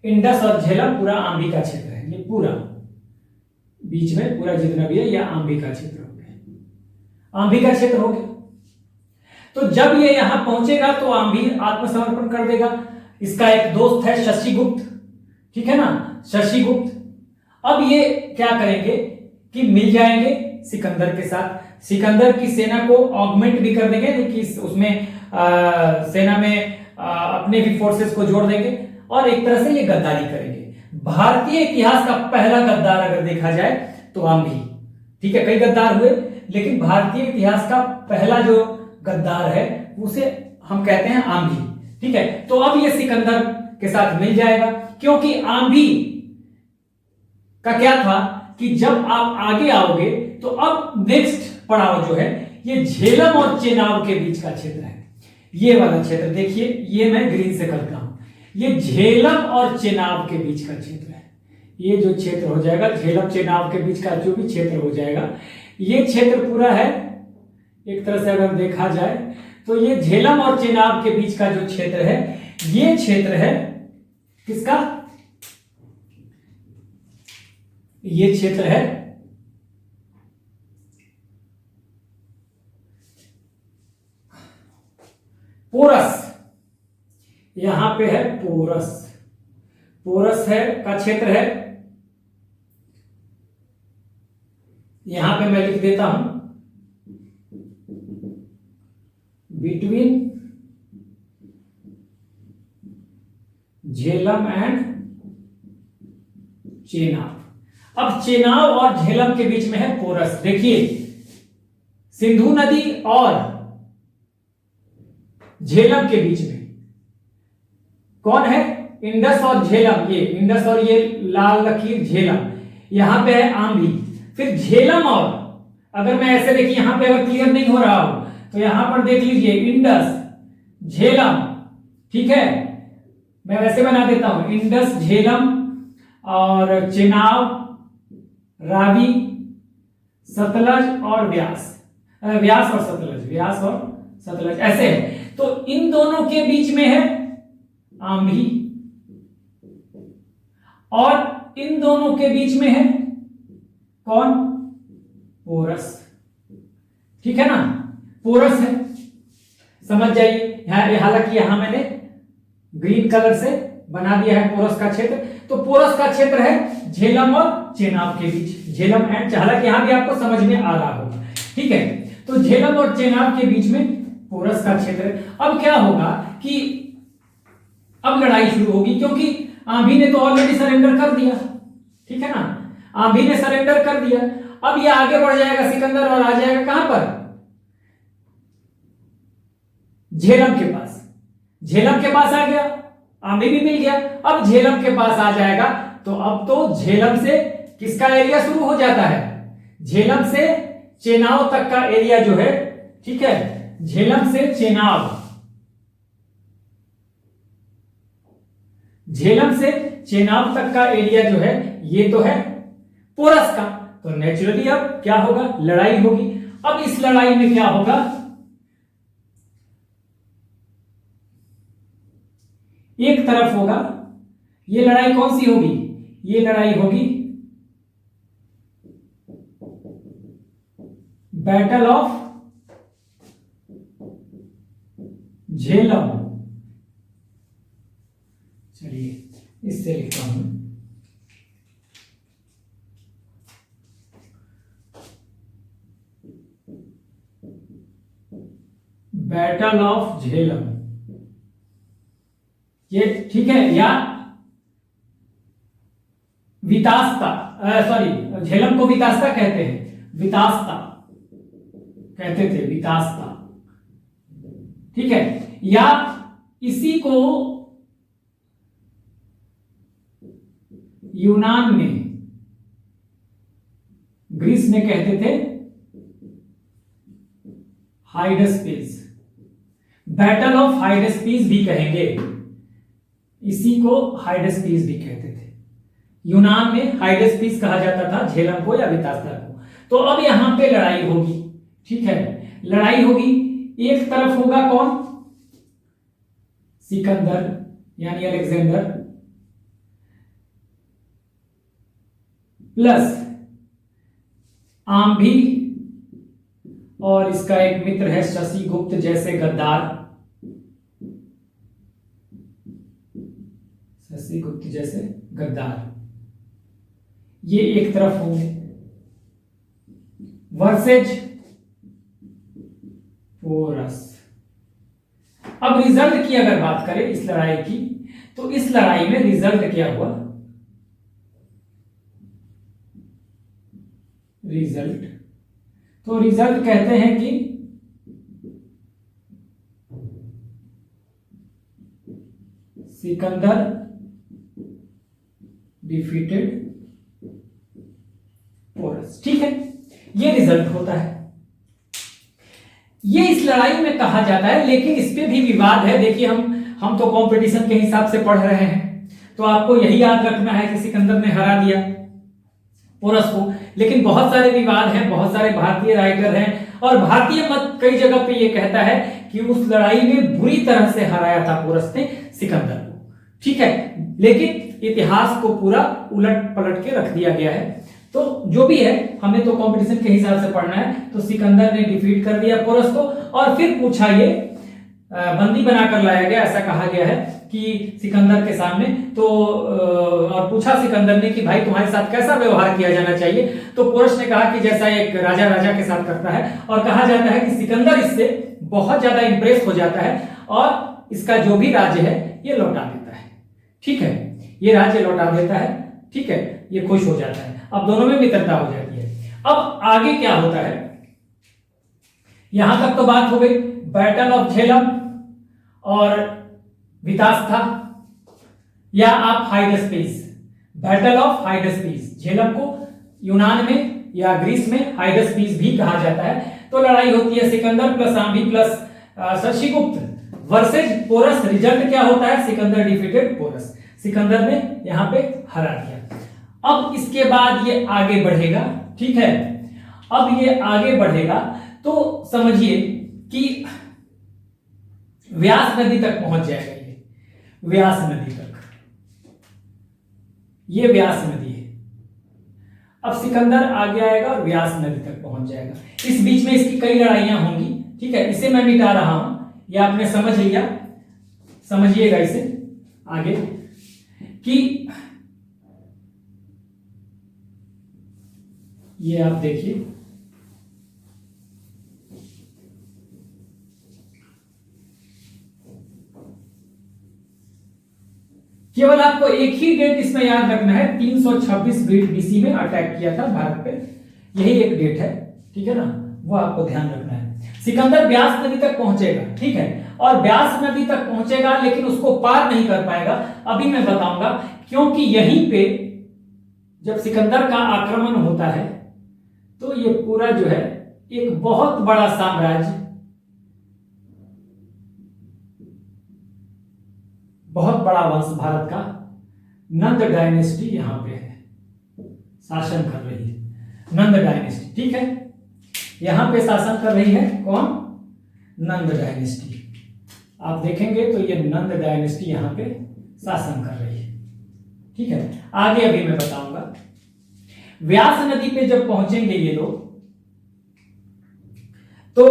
इंडस और झेलम पूरा आंभी का क्षेत्र है, ये पूरा बीच में पूरा जितना भी है यह आंभी का क्षेत्र हो गया, आंभी का क्षेत्र हो गया। तो जब ये यहां पहुंचेगा तो आंभी आत्मसमर्पण कर देगा। इसका एक दोस्त है शशिगुप्त, ठीक है ना, शशिगुप्त। अब ये क्या करेंगे कि मिल जाएंगे सिकंदर के साथ, सिकंदर की सेना को ऑगमेंट भी कर देंगे कि उसमें सेना में अपने भी फोर्सेस को जोड़ देंगे, और एक तरह से ये गद्दारी करेंगे। भारतीय इतिहास का पहला गद्दार अगर देखा जाए तो आंभी। ठीक है, कई गद्दार हुए, लेकिन भारतीय इतिहास का पहला जो गद्दार है उसे हम कहते हैं आंभी। ठीक है, तो अब ये सिकंदर के साथ मिल जाएगा, क्योंकि आंभी का क्या था कि जब आप आगे आओगे तो अब नेक्स्ट पड़ाव जो है ये झेलम और चेनाब के बीच का क्षेत्र है। ये वाला क्षेत्र देखिए, ये मैं ग्रीन से करता हूं, ये झेलम और चेनाब के बीच का क्षेत्र है। ये जो क्षेत्र हो जाएगा झेलम चेनाब के बीच का जो भी क्षेत्र हो जाएगा, ये क्षेत्र पूरा है एक तरह से अगर देखा जाए तो ये झेलम और चेनाब के बीच का जो क्षेत्र है, ये क्षेत्र है किसका, ये क्षेत्र है पोरस, यहां पे है पोरस, पोरस है का क्षेत्र है, यहां पे मैं लिख देता हूं बिटवीन झेलम एंड चेनाब। अब चेनाब और झेलम के बीच में है पोरस। देखिए सिंधु नदी और झेलम के बीच में कौन है, इंडस और झेलम, ये इंडस और ये लाल लकीर झेलम, यहां पे है आंधी। फिर झेलम और अगर मैं ऐसे देखिए यहां पे अगर क्लियर नहीं हो रहा हो तो यहां पर देख लीजिए इंडस झेलम, ठीक है, मैं वैसे बना देता हूं इंडस झेलम और चेनाब, रावी, सतलज और व्यास, व्यास और सतलज, व्यास और सतलज ऐसे है। तो इन दोनों के बीच में है आंधी और इन दोनों के बीच में है कौन, पोरस, ठीक है ना, पोरस है, समझ जाइए। हालांकि यहां मैंने ग्रीन कलर से बना दिया है पोरस का क्षेत्र। तो पोरस का क्षेत्र है झेलम और चेनाब के बीच, झेलम एंड, हालांकि यहां भी आपको समझ में आ रहा होगा, ठीक है। तो झेलम और चेनाब के बीच में पोरस का क्षेत्र है। अब क्या होगा कि अब लड़ाई शुरू होगी, क्योंकि आंधी ने तो ऑलरेडी सरेंडर कर दिया, ठीक है ना, आंधी ने सरेंडर कर दिया। अब ये आगे बढ़ जाएगा सिकंदर और आ जाएगा कहां पर, झेलम के पास, झेलम के पास आ गया, आंधी भी मिल गया। अब झेलम के पास आ जाएगा तो अब तो झेलम से किसका एरिया शुरू हो जाता है, झेलम से चेनाब तक का एरिया जो है, ठीक है, झेलम से चेनाब, झेलम से चेनाब तक का एरिया जो है ये तो है पोरस का। तो नेचुरली अब क्या होगा, लड़ाई होगी। अब इस लड़ाई में क्या होगा, एक तरफ होगा, ये लड़ाई कौन सी होगी, ये लड़ाई होगी बैटल ऑफ झेलम, चलिए इससे लिखता हूं बैटल ऑफ झेलम, ये ठीक है, या वितास्ता, सॉरी झेलम को वितास्ता कहते हैं, वितास्ता कहते थे, वितास्ता, ठीक है, या इसी को यूनान में, ग्रीस में कहते थे हाइडस्पीस, बैटल ऑफ हाइडस्पीस भी कहेंगे, इसी को हाइडस्पीस भी कहते थे। यूनान में हाइडस्पीस कहा जाता था झेलम को या वितास्ता को। तो अब यहां पे लड़ाई होगी, ठीक है, लड़ाई होगी। एक तरफ होगा कौन, सिकंदर यानी अलेक्जेंडर, प्लस आंभी और इसका एक मित्र है शशिगुप्त जैसे गद्दार, शशिगुप्त जैसे गद्दार, ये एक तरफ होंगे वर्सेज पोरस। अब रिजल्ट की अगर बात करें इस लड़ाई की, तो इस लड़ाई में रिजल्ट क्या हुआ, रिजल्ट, तो रिजल्ट कहते हैं कि सिकंदर डिफीटेड पोरस, ठीक है, ये रिजल्ट होता है। ये इस लड़ाई में कहा जाता है, लेकिन इस पे भी विवाद है। देखिए हम तो कंपटीशन के हिसाब से पढ़ रहे हैं, तो आपको यही याद रखना है कि सिकंदर ने हरा दिया पोरस को, लेकिन बहुत सारे विवाद हैं, बहुत सारे भारतीय राइटर हैं और भारतीय मत कई जगह पे ये कहता है कि उस लड़ाई में बुरी तरह से हराया था पोरस ने सिकंदर को, ठीक है, लेकिन इतिहास को पूरा उलट पलट के रख दिया गया है। तो जो भी है, हमें तो कंपटीशन के हिसाब से पढ़ना है। तो सिकंदर ने डिफीट कर दिया पोरस को, और फिर पूछा, ये बंदी बनाकर लाया गया, ऐसा कहा गया है कि सिकंदर के सामने। तो और पूछा सिकंदर ने कि भाई तुम्हारे साथ कैसा व्यवहार किया जाना चाहिए। तो पोरस ने कहा कि जैसा एक राजा राजा के साथ करता है, और कहा जाता है कि सिकंदर इससे बहुत ज्यादा इंप्रेस हो जाता है और इसका जो भी राज्य है ये लौटा देता है। ठीक है, ये राज्य लौटा देता है। ठीक है, ये खुश हो जाता है। अब दोनों में मित्रता हो जाती है। अब आगे क्या होता है, यहां तक तो बात हो गई बैटल ऑफ झेलम और वितास था, या आप हाइडस्पेस, बैटल ऑफ हाइडस्पेस। झेलम को यूनान में या ग्रीस में हाइडस्पेस भी कहा जाता है। तो लड़ाई होती है Sikandar plus Ambhi plus Shashigupta versus Porus. Result क्या होता है, सिकंदर डिफीटेड पोरस, सिकंदर ने यहां पे हरा दिया। अब इसके बाद ये आगे बढ़ेगा। ठीक है, अब ये आगे बढ़ेगा तो समझिए कि व्यास नदी तक पहुंच जाएगा। ये व्यास नदी तक, ये व्यास नदी है। अब सिकंदर आगे आएगा और व्यास नदी तक पहुंच जाएगा। इस बीच में इसकी कई लड़ाइयां होंगी। ठीक है, इसे मैं मिटा रहा हूं, ये आपने समझ लिया। समझिएगा इसे आगे कि ये आप देखिए, केवल आपको एक ही डेट इसमें याद रखना है, 326 बीसी में अटैक किया था भारत पे, यही एक डेट है। ठीक है ना, वो आपको ध्यान रखना है। सिकंदर ब्यास नदी तक पहुंचेगा। ठीक है, और ब्यास नदी तक पहुंचेगा लेकिन उसको पार नहीं कर पाएगा। अभी मैं बताऊंगा, क्योंकि यहीं पे जब सिकंदर का आक्रमण होता है तो ये पूरा जो है एक बहुत बड़ा साम्राज्य, बहुत बड़ा वंश भारत का, नंद डायनेस्टी यहां पे है, शासन कर रही है। नंद डायनेस्टी, ठीक है, यहां पे शासन कर रही है कौन, नंद डायनेस्टी। आप देखेंगे तो ये नंद डायनेस्टी यहां पे शासन कर रही है। ठीक है, आगे अभी मैं बताऊंगा। व्यास नदी पे जब पहुंचेंगे ये लोग, तो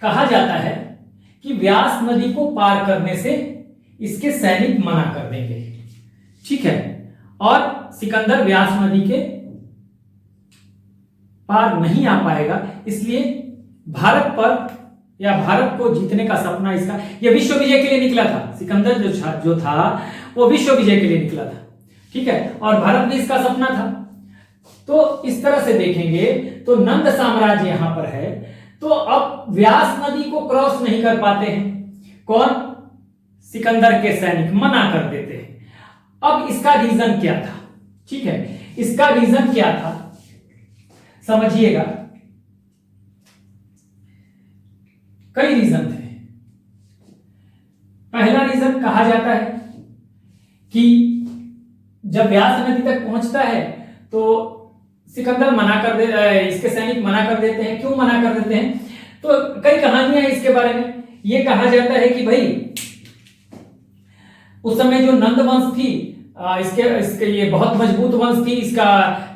कहा जाता है कि व्यास नदी को पार करने से इसके सैनिक मना कर देंगे। ठीक है, और सिकंदर व्यास नदी के पार नहीं आ पाएगा, इसलिए भारत पर या भारत को जीतने का सपना इसका, यह विश्व विजय के लिए निकला था। सिकंदर जो था वो विश्व विजय के लिए निकला था। ठीक है, और भारत में इसका सपना था। तो इस तरह से देखेंगे तो नंद साम्राज्य यहां पर है, तो अब व्यास नदी को क्रॉस नहीं कर पाते हैं। कौन, सिकंदर के सैनिक मना कर देते हैं। अब इसका रीजन क्या था, ठीक है, इसका रीजन क्या था समझिएगा। कई रीजन थे। पहला रीजन कहा जाता है कि जब व्यास नदी तक पहुंचता है तो सिकंदर मना कर दे, इसके सैनिक मना कर देते हैं। क्यों मना कर देते हैं, तो कई कहानियां हैं इसके बारे में। यह कहा जाता है कि भाई उस समय जो नंद वंश थी, इसके ये बहुत मजबूत वंश थी,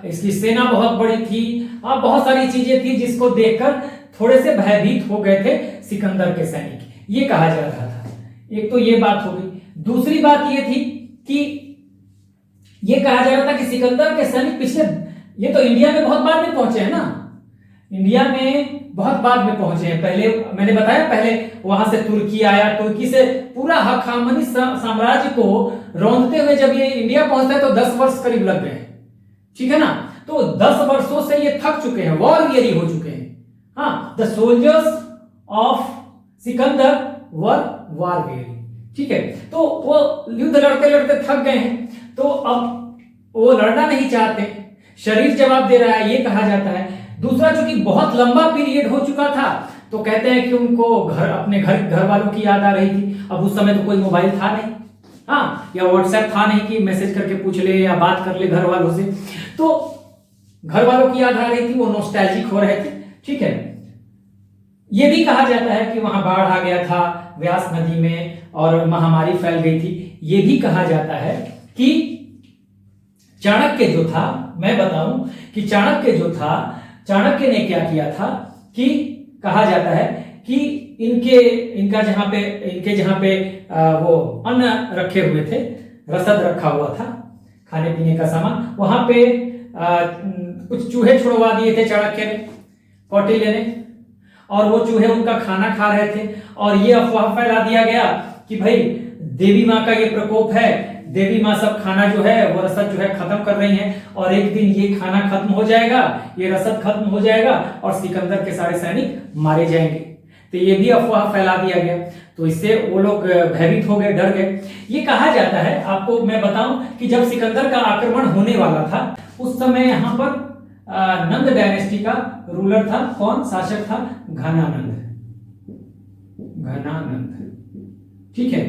इसकी सेना बहुत बड़ी थी, बहुत सारी चीजें थी जिसको देखकर थोड़े से भयभीत हो गए थे सिकंदर के सैनिक, ये कहा जा रहा था। एक तो ये बात हो गई। दूसरी बात ये थी कि ये कहा जा रहा था कि सिकंदर के सैनिक पिछले, ये तो इंडिया में बहुत बाद में पहुंचे हैं ना, इंडिया में बहुत बाद में पहुंचे हैं। पहले मैंने बताया, पहले वहां से तुर्की आया, तुर्की से पूरा हखामनी साम्राज्य को रौंदते हुए जब ये इंडिया पहुंचता है तो 10 वर्ष करीब लग गए। ठीक है ना, तो 10 वर्षों से ये थक चुके हैं, वॉर वियरी हो चुके हैं। हाँ, the soldiers of Sikandar were war weary. ठीक है, तो वो युद्ध लड़ते लड़ते थक गए हैं, तो अब वो लड़ना नहीं चाहते, शरीर जवाब दे रहा है, ये कहा जाता है। दूसरा, चूंकि बहुत लंबा पीरियड हो चुका था, तो कहते हैं कि उनको अपने घर वालों की याद आ रही थी। अब उस समय तो कोई मोबाइल था नहीं, हाँ, या व्हाट्सएप था नहीं कि मैसेज करके पूछ ले या बात कर ले घर वालों से, तो घर वालों की याद आ रही थी, वो नॉस्टैल्जिक हो रहे थे। ठीक है, यह भी कहा जाता है कि वहां बाढ़ आ गया था व्यास नदी में और महामारी फैल गई थी। यह भी कहा जाता है कि चाणक्य जो था, मैं बताऊं कि चाणक्य जो था, चाणक्य ने क्या किया था कि कहा जाता है कि इनके जहां पे वो अन्न रखे हुए थे, रसद रखा हुआ था, खाने पीने का सामान, वहां पे कुछ चूहे छुड़वा दिए थे चाणक्य ने, कौटिल्य ने, और वो चूहे उनका खाना खा रहे थे। और ये अफवाह फैला दिया गया कि भाई देवी माँ का ये प्रकोप है, देवी माँ सब खाना जो है वो रसद जो है खत्म कर रही हैं, और एक दिन ये खाना खत्म हो जाएगा, ये रसद खत्म हो जाएगा और सिकंदर के सारे सैनिक मारे जाएंगे। तो ये भी अफवाह फैला दिया गया। तो इससे वो लोग भयभीत हो गए, डर गए। ये कहा जाता है, आपको मैं बताऊं कि जब सिकंदर का आक्रमण होने वाला था, उस समय यहाँ पर नंद डायनेस्टी का रूलर था, कौन शासक था? घनानंद। ठीक है,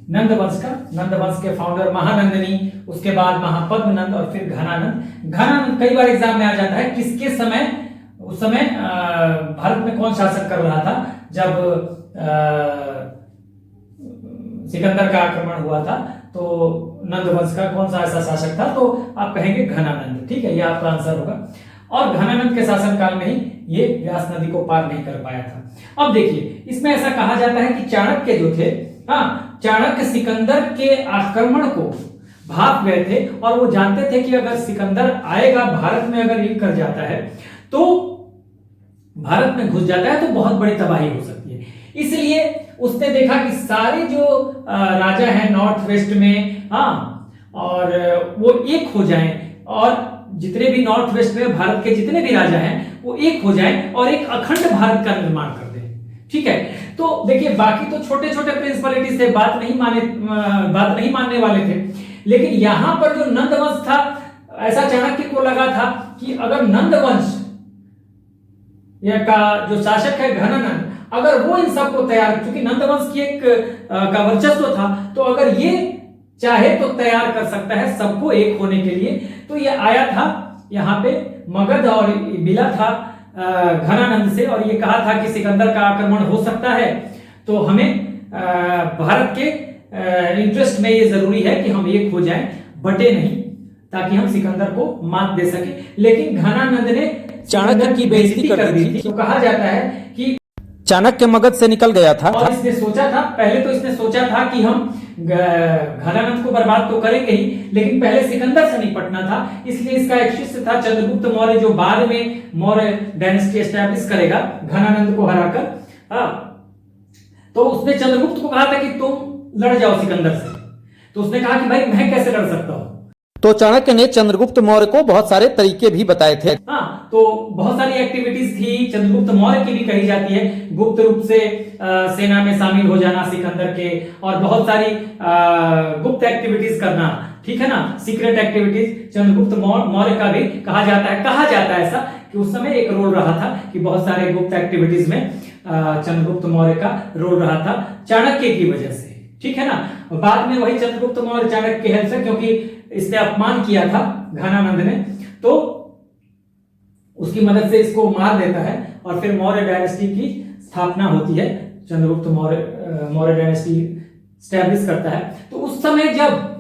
नंद वंश का, नंद वंश के फाउंडर महानंदनी, उसके बाद महापद्मनंद और फिर घनानंद। घनानंद कई बार एग्जाम में आ जाता है, किसके समय, उस समय भारत में कौन शासन कर रहा था जब सिकंदर का आक्रमण हुआ था? तो नंद वंश का कौन सा ऐसा शासक था? तो आप कहेंगे घनानंद। ठीक है, ये आपका आंसर होगा। और घनानंद के शासनकाल में ही ये व्यास नदी को पार नहीं कर पाया था। अब देखिए, इसमें ऐसा कहा जाता है कि चाणक्य जो थे, चाणक्य सिकंदर के आक्रमण को भाप गए थे, और वो जानते थे कि अगर सिकंदर आएगा, भारत में अगर लीड कर जाता है, तो भारत में घुस जाता है तो बहुत बड़ी तबाही हो सकती है। इसलिए उसने देखा कि सारे जो राजा हैं नॉर्थ वेस्ट में, और वो एक हो जाएं, और जितने भी नॉर्थ वेस्ट में भारत के जितने भी राजा हैं वो एक हो जाएं और एक अखंड भारत का निर्माण कर दें। ठीक है, तो देखिए, बाकी तो छोटे छोटे प्रिंसिपलिटीज थे, बात नहीं मानने वाले थे, लेकिन यहां पर जो नंद वंश था, ऐसा चाणक्य को लगा था कि अगर नंद वंश का जो शासक है घनानंद, अगर वो इन सबको तैयार, क्योंकि नंद वंश की एक का वर्चस्व था, तो अगर ये चाहे तो तैयार कर सकता है सबको एक होने के लिए। तो ये आया था यहाँ पे मगध और मिला था घनानंद से, और ये कहा था कि सिकंदर का आक्रमण हो सकता है, तो हमें भारत के इंटरेस्ट में ये जरूरी है कि हम एक हो जाएं, बटे नहीं, ताकि हम सिकंदर को मात दे सके। लेकिन घनानंद ने चाणक्य की बेइज्जती कर दी थी। तो कहा जाता है कि चाणक्य मगध से निकल गया था, और इसने सोचा था, पहले तो इसने सोचा था कि हम घनानंद को बर्बाद तो करेंगे ही, लेकिन पहले सिकंदर से निपटना था। इसलिए इसका एक शिष्य था चंद्रगुप्त मौर्य, जो बाद में मौर्य डायनेस्टी एस्टैब्लिश करेगा घनानंद को हराकर। तो उसने चंद्रगुप्त को कहा था कि तुम लड़ जाओ सिकंदर से। तो उसने कहा कि भाई मैं कैसे लड़ सकता हूं? तो चाणक्य ने चंद्रगुप्त मौर्य को बहुत सारे तरीके भी बताए थे। तो बहुत सारी एक्टिविटीज थी चंद्रगुप्त मौर्य की भी कही जाती है, गुप्त रूप से सेना में शामिल हो जाना सिकंदर के, और बहुत सारी गुप्त एक्टिविटीज करना, ठीक है ना, सीक्रेट एक्टिविटीज चंद्रगुप्त मौर्य का भी कहा जाता है ऐसा कि उस समय एक रोल रहा था कि बहुत सारे गुप्त एक्टिविटीज में चंद्रगुप्त मौर्य का रोल रहा था चाणक्य की वजह से। ठीक है ना, बाद में वही चंद्रगुप्त मौर्य चाणक्य की हेल्प से, क्योंकि इसने अपमान किया था घनानंद ने, तो उसकी मदद से इसको मार देता है, और फिर मौर्य डायनेस्टी की स्थापना होती है, चंद्रगुप्त मौर्य डायनेस्टी स्टैब्लिश करता है। तो उस समय जब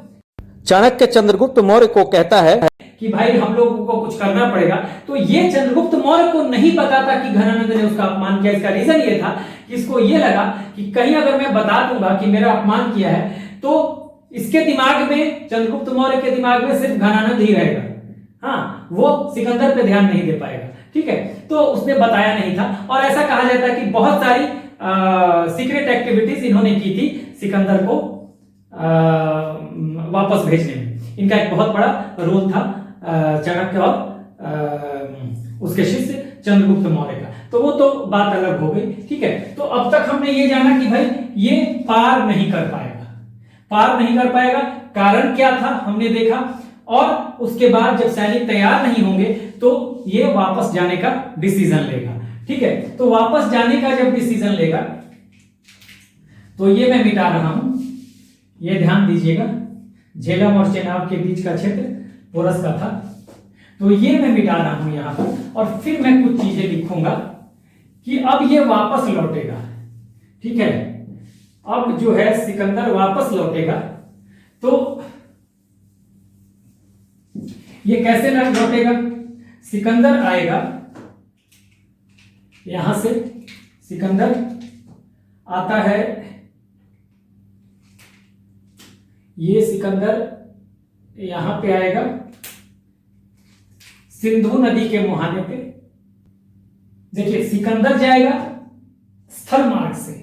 चाणक्य चंद्रगुप्त मौर्य को कहता है कि भाई हम लोगों को कुछ करना पड़ेगा, तो ये चंद्रगुप्त मौर्य को नहीं पता था कि घनानंद ने उसका अपमान किया। इसका रीजन ये था कि इसको ये लगा कि कहीं अगर मैं बता दूंगा कि मेरा अपमान किया है, तो इसके दिमाग में, चंद्रगुप्त मौर्य के दिमाग में सिर्फ घनानंद ही रहेगा, वो सिकंदर पे ध्यान नहीं दे पाएगा। ठीक है, तो उसने बताया नहीं था, और ऐसा कहा जाता है कि बहुत सारी सीक्रेट एक्टिविटीज इन्होंने की थी सिकंदर को वापस भेजने में। इनका एक बहुत बड़ा रोल था चाणक्य और उसके शिष्य चंद्रगुप्त मौर्य का। तो वो तो बात अलग हो गई। ठीक है, तो अब तक हमने ये जाना कि भाई ये पार नहीं कर पाएगा। कारण क्या था हमने देखा, और उसके बाद जब सैनिक तैयार नहीं होंगे तो ये वापस जाने का डिसीजन लेगा। ठीक है, तो वापस जाने का जब डिसीजन लेगा, तो ये मैं मिटा रहा हूं, ये ध्यान दीजिएगा, झेलम और चेनाब के बीच का क्षेत्र पोरस का था, तो ये मैं मिटा रहा हूं यहां पर, और फिर मैं कुछ चीजें लिखूंगा कि अब ये वापस लौटेगा। ठीक है, अब जो है सिकंदर वापस लौटेगा, तो ये कैसे लौटेगा? सिकंदर आएगा यहां से, सिकंदर आता है, ये सिकंदर यहां पे आएगा सिंधु नदी के मुहाने पे। देखिए सिकंदर जाएगा स्थल मार्ग से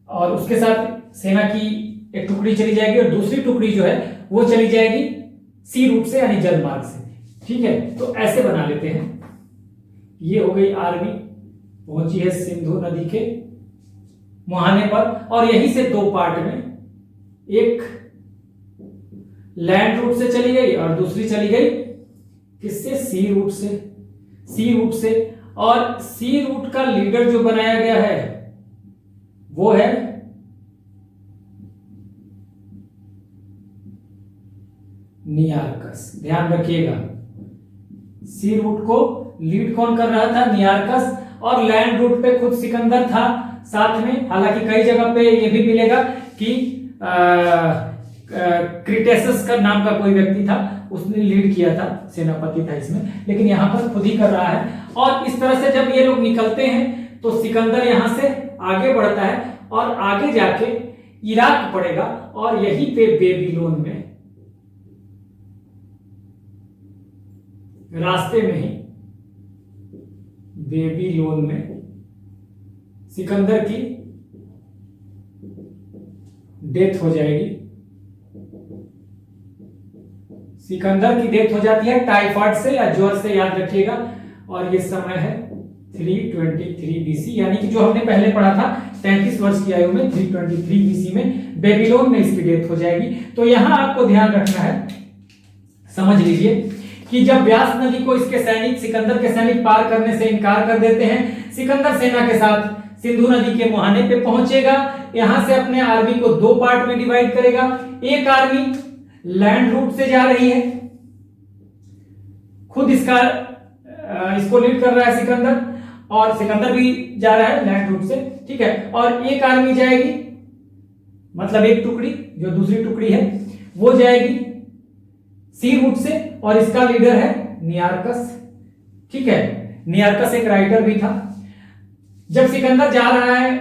और उसके साथ सेना की एक टुकड़ी चली जाएगी और दूसरी टुकड़ी जो है वो चली जाएगी सी रूट से यानी जल मार्ग से। ठीक है, तो ऐसे बना लेते हैं। ये हो गई आर्मी, पहुंची है सिंधु नदी के मुहाने पर और यहीं से दो पार्ट में, एक लैंड रूट से चली गई और दूसरी चली गई किससे? सी रूट से। सी रूट से, और सी रूट का लीडर जो बनाया गया है वो है नियार्कस। ध्यान रखिएगा, सी रूट को लीड कौन कर रहा था? नियार्कस। और लैंड रूट पे खुद सिकंदर था साथ में। हालांकि कई जगह पे ये भी मिलेगा कि क्रिटेसस का नाम का कोई व्यक्ति था, उसने लीड किया था, सेनापति था इसमें, लेकिन यहां पर खुद ही कर रहा है। और इस तरह से जब ये लोग निकलते हैं तो सिकंदर यहां से आगे बढ़ता है और आगे जाके इराक पड़ेगा और यहीं पे बेबीलोन में, रास्ते में ही बेबीलोन में सिकंदर की डेथ हो जाएगी। सिकंदर की डेथ हो जाती है टाइफाइड से या ज्वर से, याद रखिएगा। और ये समय है 323 बीसी, यानी कि जो हमने पहले पढ़ा था 33 वर्ष की आयु में 323 बीसी में बेबीलोन में इसकी डेथ हो जाएगी। तो यहां आपको ध्यान रखना है, समझ लीजिए कि जब व्यास नदी को इसके सैनिक, सिकंदर के सैनिक पार करने से इनकार कर देते हैं, सिकंदर सेना के साथ सिंधु नदी के मुहाने पे पहुंचेगा। यहां से अपने आर्मी को दो पार्ट में डिवाइड करेगा। एक आर्मी लैंड रूट से जा रही है, खुद इसको लीड कर रहा है सिकंदर, और सिकंदर भी जा रहा है लैंड रूट से। ठीक है, और एक आर्मी जाएगी, मतलब एक टुकड़ी जो दूसरी टुकड़ी है वो जाएगी सी रूट से और इसका लीडर है नियार्कस। ठीक है, नियार्कस एक राइटर भी था। जब सिकंदर जा रहा है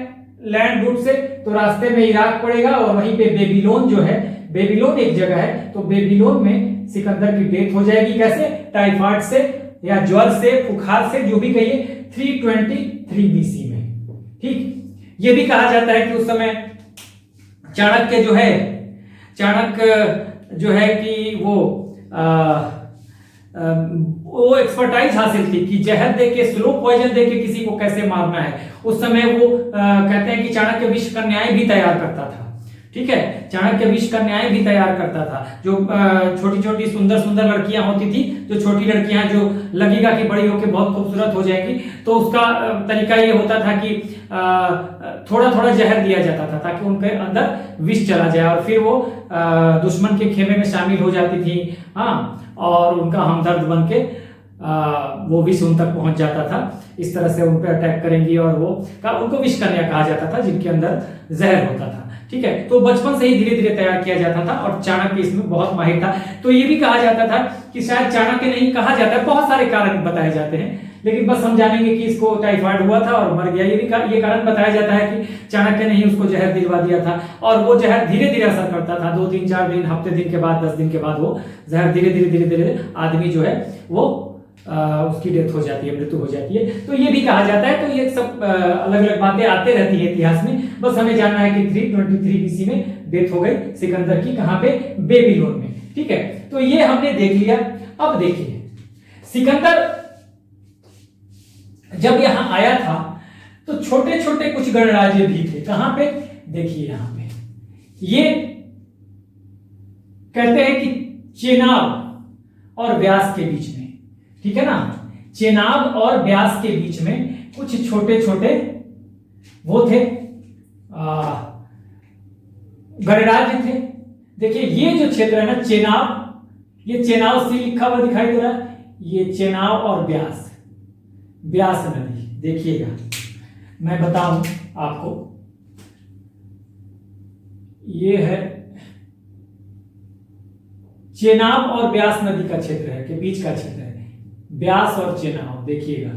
लैंड रूट से तो रास्ते में इराक पड़ेगा और वहीं पे बेबीलोन जो है, बेबीलोन एक जगह है, तो बेबीलोन में सिकंदर की डेथ हो जाएगी। कैसे? टाइफाइड से या ज्वर से, बुखार से, जो भी कहिए, 323 बीसी में। ठीक, ये भी कहा जाता है कि उस समय चाणक्य जो है कि वो एक्सपर्टाइज हासिल थी कि जहर देके, स्लो पॉइजन देके किसी को कैसे मारना है। उस समय वो कहते हैं कि चाणक्य विष का न्याय भी तैयार करता था। ठीक है, चाणक्य विष का न्याय भी तैयार करता था। जो छोटी छोटी सुंदर सुंदर लड़कियां होती थी, जो छोटी लड़कियां जो लगेगा कि बड़ी होकर बहुत खूबसूरत हो जाएंगी, तो उसका तरीका ये होता था कि थोड़ा थोड़ा जहर दिया जाता था ताकि उनके अंदर विष चला जाए और फिर वो दुश्मन के खेमे में शामिल हो जाती थी। हाँ, और उनका हमदर्द बन के वो विष उन तक पहुंच जाता था। इस तरह से उन पर अटैक करेंगी और उनको विष कन्या कहा जाता था, जिनके अंदर जहर होता था। ठीक है, तो बचपन से ही धीरे धीरे तैयार किया जाता था और चाणक्य इसमें बहुत माहिर था। तो ये भी कहा जाता था कि शायद चाणक्य नहीं कहा जाता है, बहुत सारे कारण बताए जाते हैं, लेकिन बस हम जानेंगे कि इसको टाइफाइड हुआ था और मर गया। ये कारण बताया जाता है कि चाणक्य ने ही उसको जहर दिलवा दिया था और वो जहर धीरे धीरे असर करता था। 2 दिन 4 दिन, हफ्ते दिन के बाद, 10 दिन के बाद वो जहर धीरे धीरे आदमी जो है वो उसकी डेथ हो जाती है, मृत्यु हो जाती है। तो ये भी कहा जाता है। तो ये सब अलग अलग बातें आते रहती है इतिहास में। बस हमें जानना है कि 323 बीसी में डेथ हो गई सिकंदर की, कहां पे? बेबीलोन में। ठीक है, तो ये हमने देख लिया। अब देखिए, सिकंदर जब यहां आया था तो छोटे छोटे कुछ गणराज्य भी थे। कहां पे? देखिए यहां पे, ये कहते हैं कि चेनाब और व्यास के बीच में, ठीक है ना, चेनाब और व्यास के बीच में कुछ छोटे छोटे वो थे, गणराज्य थे। देखिए ये जो क्षेत्र है ना चेनाब, ये चेनाब सी लिखा हुआ दिखाई दे रहा है, ये चेनाब और व्यास नदी। देखिएगा मैं बताऊं आपको, ये है चेनाब और ब्यास नदी का क्षेत्र है, के बीच का क्षेत्र है, ब्यास और चेनाब। देखिएगा,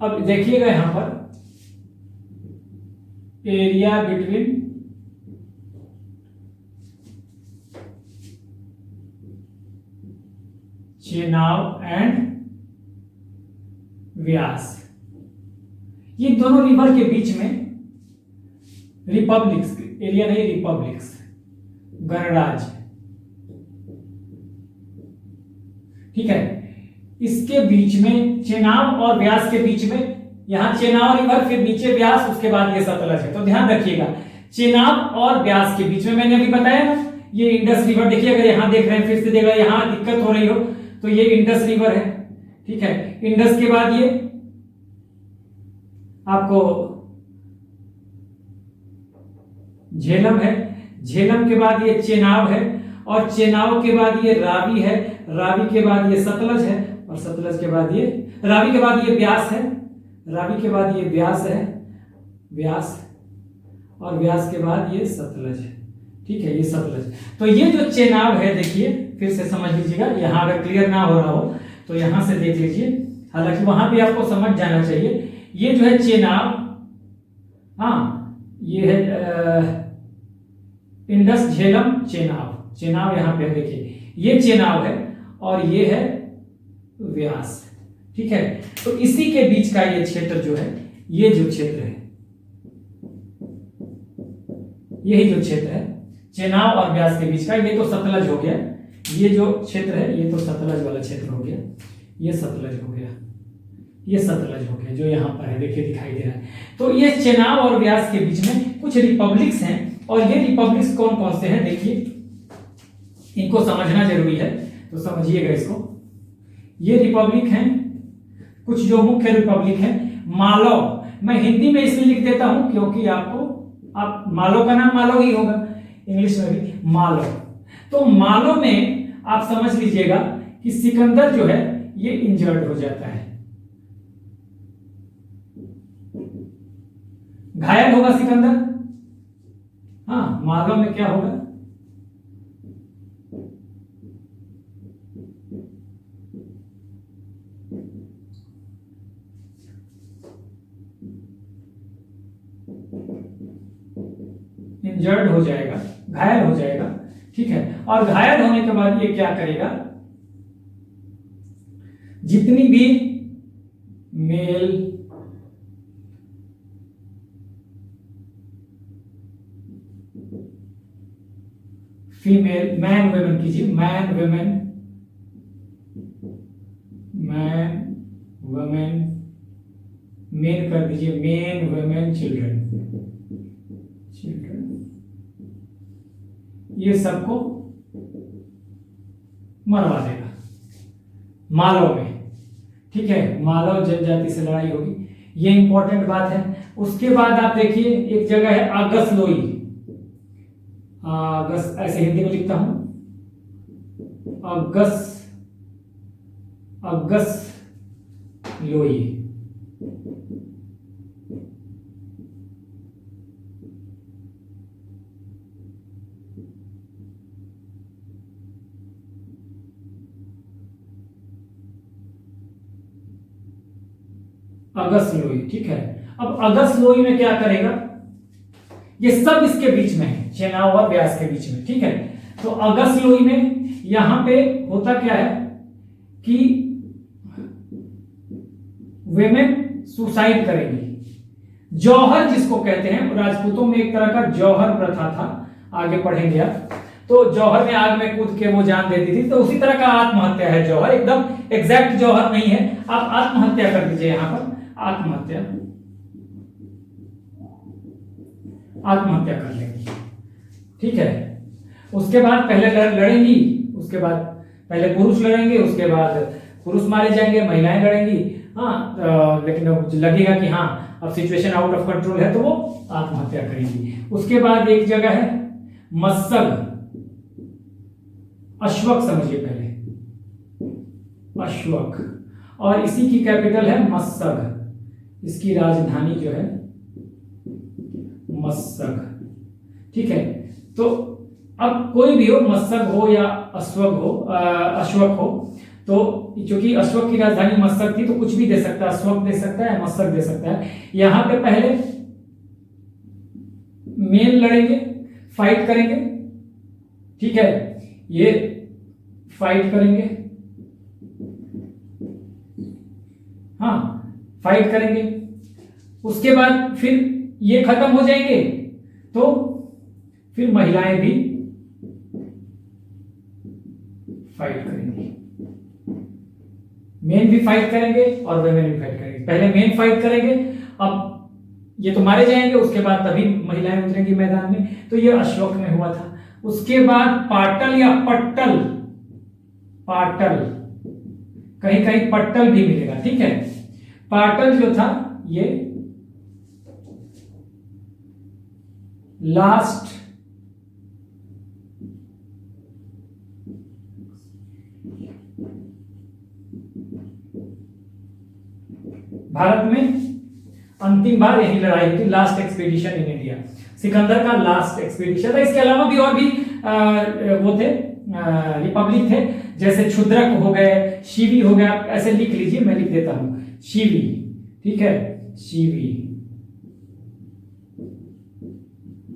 अब देखिएगा यहां पर एरिया बिटवीन चेनाब एंड व्यास, ये दोनों रिवर के बीच में रिपब्लिक्स, एरिया नहीं रिपब्लिक्स, गणराज्य, ठीक है। इसके बीच में चेनाब और व्यास के बीच में, यहां चेनाब रिवर, फिर नीचे व्यास, उसके बाद ये सतलज है। तो ध्यान रखिएगा, चेनाब और व्यास के बीच में मैंने अभी बताया ना, ये इंडस रिवर। देखिए, अगर यहां देख रहे हैं, फिर से देख रहे हैं, यहां दिक्कत हो रही हो तो ये इंडस रिवर है, ठीक है। इंडस के बाद ये आपको झेलम है, झेलम के बाद ये चेनाब है, और चेनाब के बाद ये रावी है, रावी के बाद ये सतलज है, और सतलज के बाद ये, रावी के बाद ये व्यास है, रावी के बाद ये व्यास है, व्यास, और व्यास के बाद ये सतलज है, ठीक है, ये सतलज। तो ये जो चेनाब है, देखिए फिर से समझ लीजिएगा, यहां अगर क्लियर ना हो रहा हो तो यहां से देख लीजिए, हालांकि वहां भी आपको समझ जाना चाहिए। ये जो है चेनाब, हाँ ये है इंडस, झेलम, चेनाब, चेनाब यहां पे देखिए, ये चेनाब है और ये है व्यास, ठीक है। तो इसी के बीच का ये क्षेत्र जो है, ये जो क्षेत्र है, यही जो क्षेत्र है चेनाब और व्यास के बीच का, ये तो सतलज हो गया, ये जो क्षेत्र है ये तो सतलज वाला क्षेत्र हो गया, ये सतलज हो गया, ये सतलज हो गया जो यहां पर है, देखिए दिखाई दे रहा है। तो ये चेनाब और व्यास के बीच में कुछ रिपब्लिक्स हैं, और ये रिपब्लिक्स कौन कौन से हैं, देखिए इनको समझना जरूरी है, तो समझिएगा इसको। ये रिपब्लिक हैं, कुछ जो मुख्य रिपब्लिक हैं, मालव, मैं हिंदी में इसलिए लिख देता हूं क्योंकि आपको, आप मालव का नाम मालव ही होगा, इंग्लिश में भी मालव। तो मालव में आप समझ लीजिएगा कि सिकंदर जो है ये इंजर्ड हो जाता है, घायल होगा सिकंदर। हाँ, मालव में क्या होगा, इंजर्ड हो जाएगा, घायल हो जाएगा, ठीक है। और घायल होने के बाद ये क्या करेगा, जितनी भी मेल फीमेल, मैन वुमेन कीजिए, man women, man women, main कर दीजिए, मेन वुमेन चिल्ड्रन, चिल्ड्रन, ये सबको मरवा देगा मालव में, ठीक है। मालव जनजाति से लड़ाई होगी, ये इंपॉर्टेंट बात है। उसके बाद आप देखिए, एक जगह है अगसलोई, अगस, ऐसे हिंदी में लिखता हूं, अगस, अगसलोई, अगसलोई, ठीक है। अब अगसलोई में क्या करेगा, ये सब इसके बीच में है, चेनाब और व्यास के बीच में, ठीक है। तो अगसलोई में यहां पे होता क्या है कि वेमेन सुसाइड करेंगी, जौहर जिसको कहते हैं, राजपूतों में एक तरह का जौहर प्रथा था, आगे पढ़ेंगे आप। तो जौहर में आग में कूद के वो जान देती थी, तो उसी तरह का आत्महत्या है जौहर, एकदम एग्जैक्ट जौहर नहीं है। आप आत्महत्या कर दीजिए, यहां पर आत्महत्या, आत्महत्या कर लेंगी, ठीक है। उसके बाद पहले लड़ेंगी, उसके बाद पहले पुरुष लड़ेंगे, उसके बाद पुरुष मारे जाएंगे, महिलाएं लड़ेंगी, हाँ। लेकिन लगेगा कि हाँ अब सिचुएशन आउट ऑफ कंट्रोल है, तो वो आत्महत्या करेंगी। उसके बाद एक जगह है मस्सग, अश्वक समझिए पहले, अश्वक, और इसी की कैपिटल है मस्सग, इसकी राजधानी जो है मस्सग। ठीक है, तो अब कोई भी हो, मस्सग हो या अश्वक हो, तो क्योंकि अश्वक की राजधानी मस्सग थी तो कुछ भी दे सकता है, अश्वक दे सकता है, मस्सग दे सकता है। यहां पे पहले मेन लड़ेंगे, फाइट करेंगे। ठीक है, ये फाइट करेंगे, हाँ फाइट करेंगे। उसके बाद फिर ये खत्म हो जाएंगे तो फिर महिलाएं भी फाइट करेंगी, मेन भी फाइट करेंगे और वेमेन भी फाइट करेंगे। पहले मेन फाइट करेंगे, अब ये तो मारे जाएंगे, उसके बाद तभी महिलाएं उतरेंगी मैदान में। तो ये अशोक में हुआ था। उसके बाद पाटल या पट्टल, पाटल, कहीं कहीं पट्टल भी मिलेगा। ठीक है, पाटल जो था ये लास्ट भारत में अंतिम बार यही लड़ाई थी, last expedition in India, Sikandar का लास्ट एक्सपीडिशन था। इसके अलावा भी और भी वो थे, रिपब्लिक थे, जैसे क्षुद्रक हो गए, शिवी हो गया, ऐसे लिख लीजिए, मैं लिख देता हूं, शिवी। ठीक है, शिवी,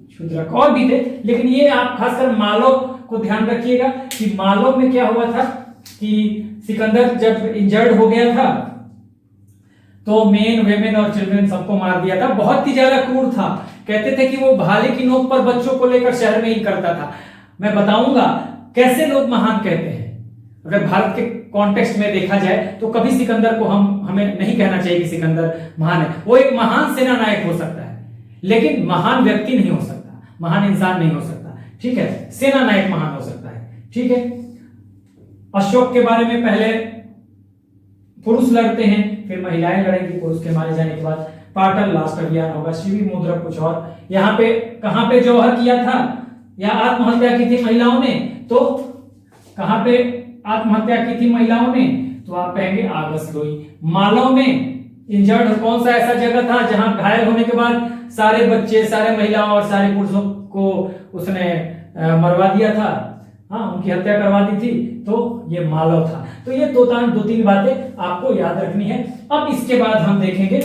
क्षुद्रक, और भी थे, लेकिन ये आप खासकर मालव को ध्यान रखिएगा कि मालव में क्या हुआ था कि सिकंदर जब इंजर्ड हो गया था तो मेन, वेमेन और चिल्ड्रन सबको मार दिया था। बहुत ही ज्यादा क्रूर था, कहते थे कि वो भाले की नोक पर बच्चों को लेकर शहर में ही करता था। मैं बताऊंगा कैसे लोग महान कहते हैं। अगर भारत के कॉन्टेक्स्ट में देखा जाए तो कभी सिकंदर को हमें नहीं कहना चाहिए कि सिकंदर महान है। वो एक महान सेना नायक हो सकता है, लेकिन महान व्यक्ति नहीं हो सकता, महान इंसान नहीं हो सकता। ठीक है, सेना नायक महान हो सकता है। ठीक है, अशोक के बारे में पहले पुरुष लड़ते हैं, फिर महिलाएं लड़ेंगी पुरुष के मारे जाने के बाद। पाटल लास्ट अभियान होगा, शिवी मुद्रा कुछ और। यहाँ पे कहां पे जौहर किया था या आत्महत्या की थी महिलाओं ने, तो कहां पे आत्महत्या की थी महिलाओं ने, तो आप कहेंगे आगस लोई। मालव में इंजर्ड कौन सा ऐसा जगह था जहां घायल होने के बाद सारे बच्चे, सारे महिलाओं और सारे पुरुषों को उसने मरवा दिया था, हाँ उनकी हत्या करवा दी थी, तो ये मालव था। तो ये दो तीन बातें आपको याद रखनी है। अब इसके बाद हम देखेंगे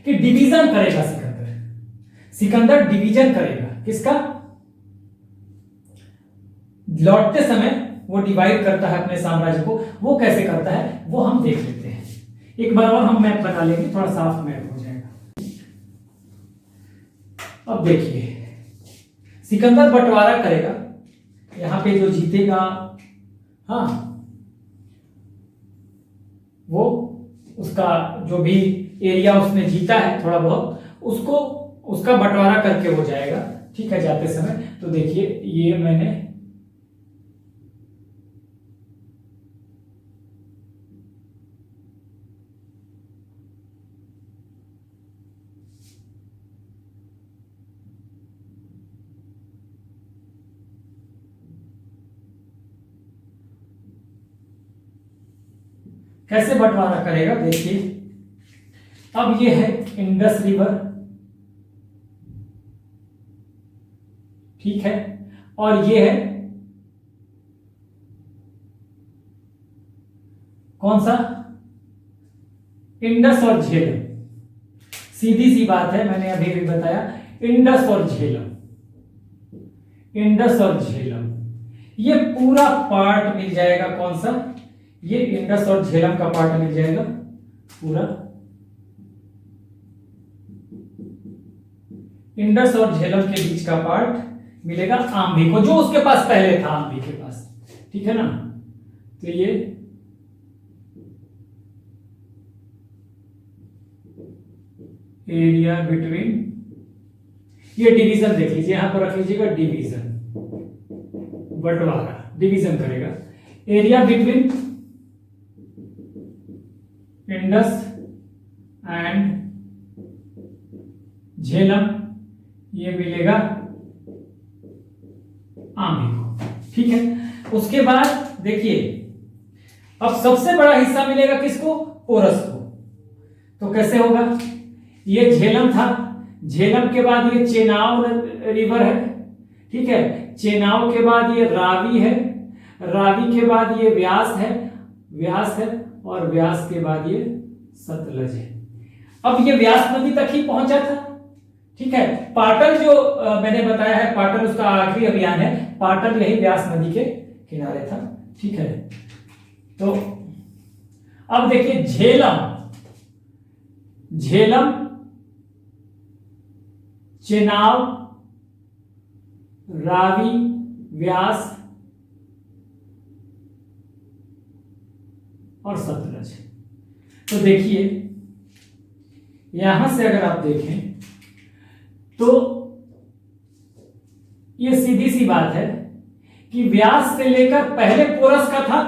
कि डिवीजन करेगा सिकंदर डिवीजन करेगा किसका, लौटते समय वो डिवाइड करता है अपने साम्राज्य को, वो कैसे करता है वो हम देख लेते हैं। एक बार और हम मैप बना लेंगे, थोड़ा साफ मैप हो जाएगा। अब देखिए, सिकंदर बंटवारा करेगा, यहां पे जो जीतेगा, हाँ वो उसका जो भी एरिया उसने जीता है थोड़ा बहुत, उसको उसका बंटवारा करके हो जाएगा। ठीक है, जाते समय तो देखिए ये मैंने कैसे बंटवारा करेगा, देखिए। अब ये है इंडस रिवर, ठीक है, और ये है कौन सा, इंडस और झेलम। सीधी सी बात है, मैंने अभी भी बताया, इंडस और झेलम, इंडस और झेलम, ये पूरा पार्ट मिल जाएगा। कौन सा, ये इंडस और झेलम का पार्ट मिल जाएगा पूरा। इंडस और झेलम के बीच का पार्ट मिलेगा आम्भी को, जो उसके पास पहले था, आम्भी के पास। ठीक है ना, तो ये एरिया बिटवीन, ये डिवीजन देख लीजिए, यहां पर रख लीजिएगा डिवीजन, बंटवारा, डिवीजन करेगा। Area between Indus and Jhelum, ये मिलेगा आंभी को, ठीक है। उसके बाद देखिए अब सबसे बड़ा हिस्सा मिलेगा किसको, पोरस को। तो कैसे होगा, ये झेलम था, झेलम के बाद ये चेनाब रिवर है, ठीक है, चेनाब के बाद ये रावी है, रावी के बाद ये व्यास है, व्यास है, और व्यास के बाद ये सतलज है। अब ये व्यास नदी तक ही पहुंचा था, ठीक है। पाटन जो मैंने बताया है, पाटन उसका आखिरी अभियान है, पाटन यही व्यास नदी के किनारे था, ठीक है। तो अब देखिए झेलम, झेलम, चेनाब, रावी, व्यास और सतलज। तो देखिए यहां से अगर आप देखें तो ये सीधी सी बात है कि व्यास से लेकर पहले पोरस का था,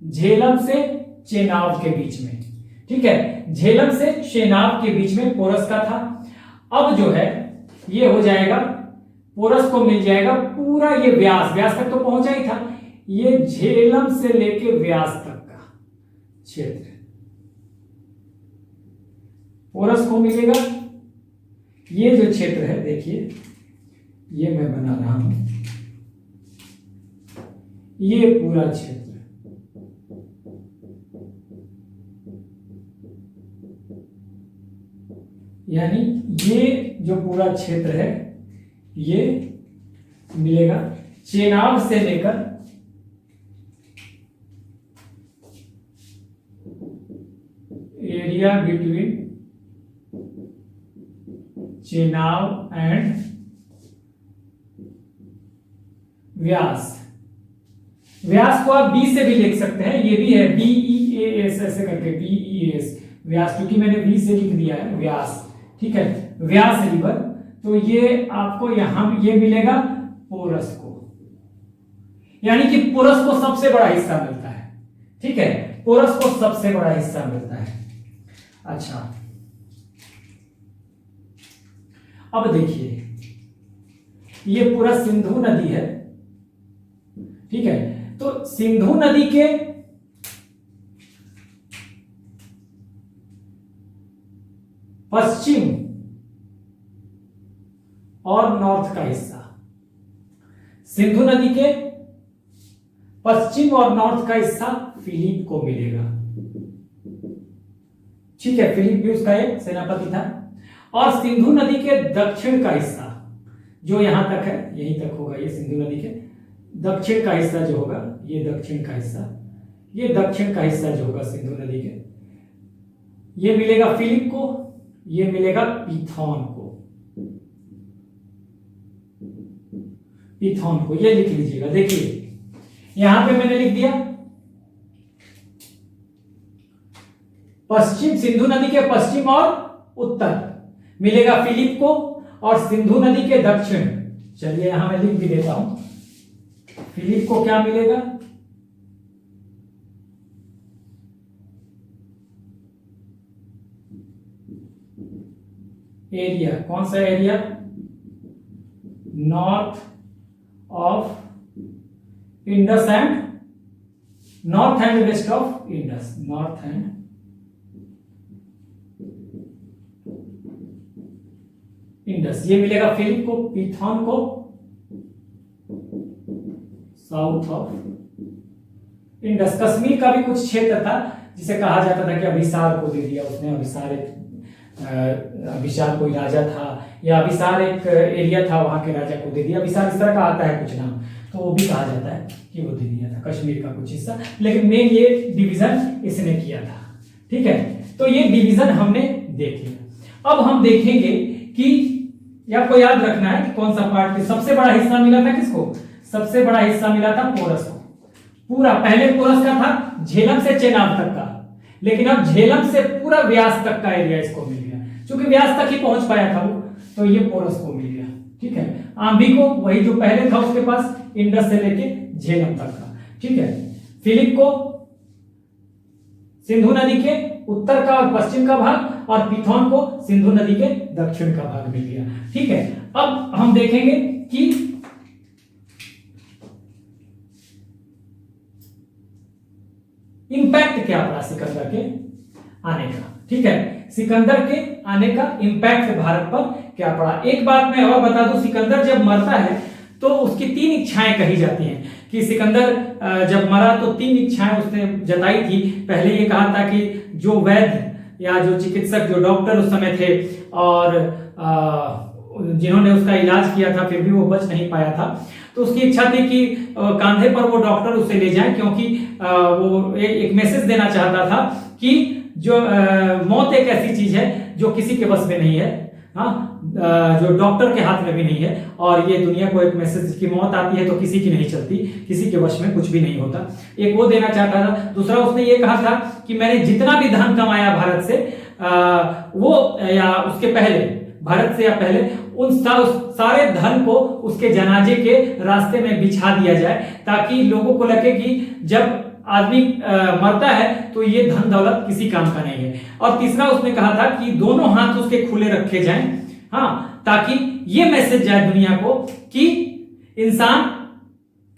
झेलम से चेनाब के बीच में, ठीक है, झेलम से चेनाब के बीच में पोरस का था। अब जो है ये हो जाएगा, पोरस को मिल जाएगा पूरा ये व्यास, व्यास तक तो पहुंचा ही था, ये झेलम से लेके व्यास तक का क्षेत्र पोरस को मिलेगा। ये जो क्षेत्र है देखिए, ये मैं बना रहा हूं, ये पूरा क्षेत्र, यानी ये जो पूरा क्षेत्र है ये मिलेगा चेनाब से लेकर एरिया बिटवीन चेनाब एंड व्यास। व्यास को आप बी से भी लिख सकते हैं, ये भी है BEAS ऐसे करके, BEAS व्यास, क्योंकि मैंने बी से लिख दिया है व्यास, ठीक है, व्यास रिवर। तो ये आपको यहां ये मिलेगा पोरस को, यानी कि पोरस को सबसे बड़ा हिस्सा मिलता है, ठीक है, पोरस को सबसे बड़ा हिस्सा मिलता है। अच्छा अब देखिए ये पूरा सिंधु नदी है, ठीक है, तो सिंधु नदी के पश्चिम और नॉर्थ का हिस्सा, सिंधु नदी के पश्चिम और नॉर्थ का हिस्सा फिलिप को मिलेगा, ठीक है, फिलिप भी उसका एक सेनापति था। और सिंधु नदी के दक्षिण का हिस्सा जो यहां तक है, यहीं तक होगा, ये सिंधु नदी के दक्षिण का हिस्सा जो होगा, ये दक्षिण का हिस्सा, ये दक्षिण का हिस्सा जो होगा सिंधु नदी के, ये मिलेगा फिलिप को, ये मिलेगा पिथौन को, पिथौन को, ये लिख लीजिएगा। देखिए यहां पे मैंने लिख दिया पश्चिम, सिंधु नदी के पश्चिम और उत्तर मिलेगा फिलिप को, और सिंधु नदी के दक्षिण, चलिए यहां मैं लिख भी देता हूं, फिलिप को क्या मिलेगा, एरिया, कौन सा area, north of Indus and north and west of Indus, north and Indus, ये मिलेगा फिलिप को, पिथौन को साउथ ऑफ इंडस। कश्मीर का भी कुछ क्षेत्र था जिसे कहा जाता था कि अभिसार को दे दिया उसने, अभिसार एक अभिसार कोई राजा था, या अभिसार एक एरिया था वहां के राजा को दे दिया, अभिसार इस तरह का आता है कुछ नाम, तो वो भी कहा जाता है कि वो दे दिया था कश्मीर का कुछ हिस्सा, लेकिन मेन ये डिवीजन इसने किया था, ठीक है। तो ये डिवीजन हमने देख लिया। अब हम देखेंगे कि आपको याद रखना है कि कौन सा पार्ट, सबसे बड़ा हिस्सा मिला था किसको, सबसे बड़ा हिस्सा मिला था पोरस को, पूरा, पहले पोरस का था झेलम से चेनाब तक का, लेकिन अब झेलम से पूरा व्यास तक का एरिया इसको मिल गया, क्योंकि व्यास तक ही पहुंच पाया था वो, तो ये पोरस को मिल गया, ठीक है। आंभी को वही जो पहले था उसके पास, इंडस से लेके झेलम तक का, ठीक है। फिलिप को सिंधु नदी के उत्तर का और पश्चिम का भाग, और पिथौन को सिंधु नदी के दक्षिण का भाग मिल गया, ठीक है। अब हम देखेंगे कि आने का। ठीक है, सिकंदर के आने का इंपैक्ट भारत पर क्या पड़ा। एक बात मैं और बता दूं, सिकंदर जब मरता है तो उसकी 3 इच्छाएं कही जाती हैं कि सिकंदर जब मरा तो 3 इच्छाएं उसने जताई थी। पहले ये कहा था कि जो वैद्य या जो चिकित्सक, जो डॉक्टर उस समय थे और जिन्होंने उसका इलाज किया था फिर भी वो बच नहीं पाया था, तो उसकी इच्छा थी कि कांधे पर वो डॉक्टर उसे ले जाए, क्योंकि वो एक मैसेज देना चाहता था कि जो मौत एक ऐसी चीज है जो किसी के बस में नहीं है, हाँ, जो डॉक्टर के हाथ में भी नहीं है, और ये दुनिया को एक मैसेज की मौत आती है तो किसी की नहीं चलती, किसी के वश में कुछ भी नहीं होता। एक वो देना चाहता था। दूसरा उसने ये कहा था कि मैंने जितना भी धन कमाया भारत से, वो या उसके पहले, भारत से या पहले, उन सारे धन को उसके जनाजे के रास्ते में बिछा दिया जाए, ताकि लोगों को लगे कि जब आदमी मरता है तो ये धन दौलत किसी काम का नहीं है। और तीसरा उसने कहा था कि दोनों हाथ उसके खुले रखे जाएं, हाँ, ताकि ये मैसेज जाए दुनिया को कि इंसान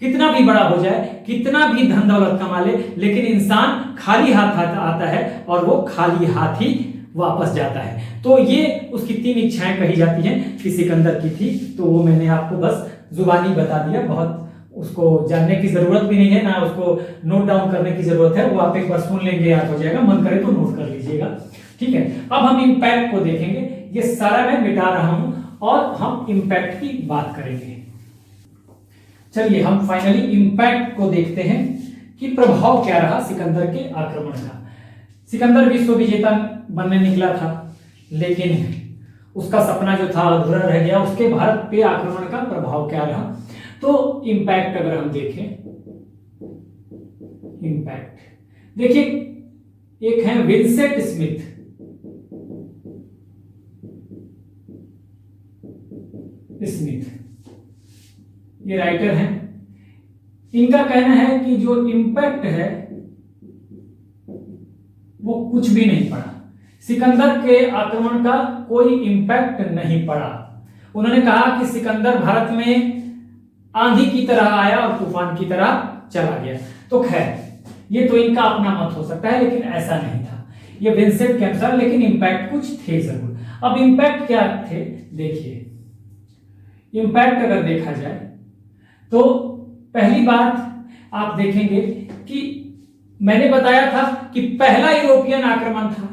कितना भी बड़ा हो जाए, कितना भी धन दौलत कमा ले, लेकिन इंसान खाली हाथ आता है और वो खाली हाथ ही वापस जाता है। तो ये उसकी 3 इच्छाएं कही जाती हैं कि सिकंदर की थी। तो वो मैंने आपको बस जुबानी बता दिया, बहुत उसको जानने की जरूरत भी नहीं है, ना उसको नोट डाउन करने की जरूरत है। वो आप एक बार सुन लेंगे, याद हो जाएगा, मन करे तो नोट कर लीजिएगा। ठीक है, अब हम इंपैक्ट को देखेंगे। ये सारा मैं मिटा रहा हूं और हम इंपैक्ट की बात करेंगे। चलिए हम फाइनली इंपैक्ट को देखते हैं कि प्रभाव क्या रहा सिकंदर के आक्रमण का। सिकंदर विश्व विजेता बनने निकला था, लेकिन उसका सपना जो था अधूरा रह गया। उसके भारत पे आक्रमण का प्रभाव क्या रहा, तो इंपैक्ट अगर हम देखें, इंपैक्ट देखिए, एक है विंसेंट स्मिथ, ये राइटर हैं। इनका कहना है कि जो इंपैक्ट है वो कुछ भी नहीं पड़ा, सिकंदर के आक्रमण का कोई इंपैक्ट नहीं पड़ा। उन्होंने कहा कि सिकंदर भारत में आंधी की तरह आया और तूफान की तरह चला गया। तो खैर, ये तो इनका अपना मत हो सकता है, लेकिन ऐसा नहीं था ये विंसेंट के अनुसार, लेकिन इंपैक्ट कुछ थे जरूर। अब इंपैक्ट क्या थे देखिए। इंपैक्ट अगर देखा जाए तो पहली बात आप देखेंगे कि मैंने बताया था कि पहला यूरोपियन आक्रमण था,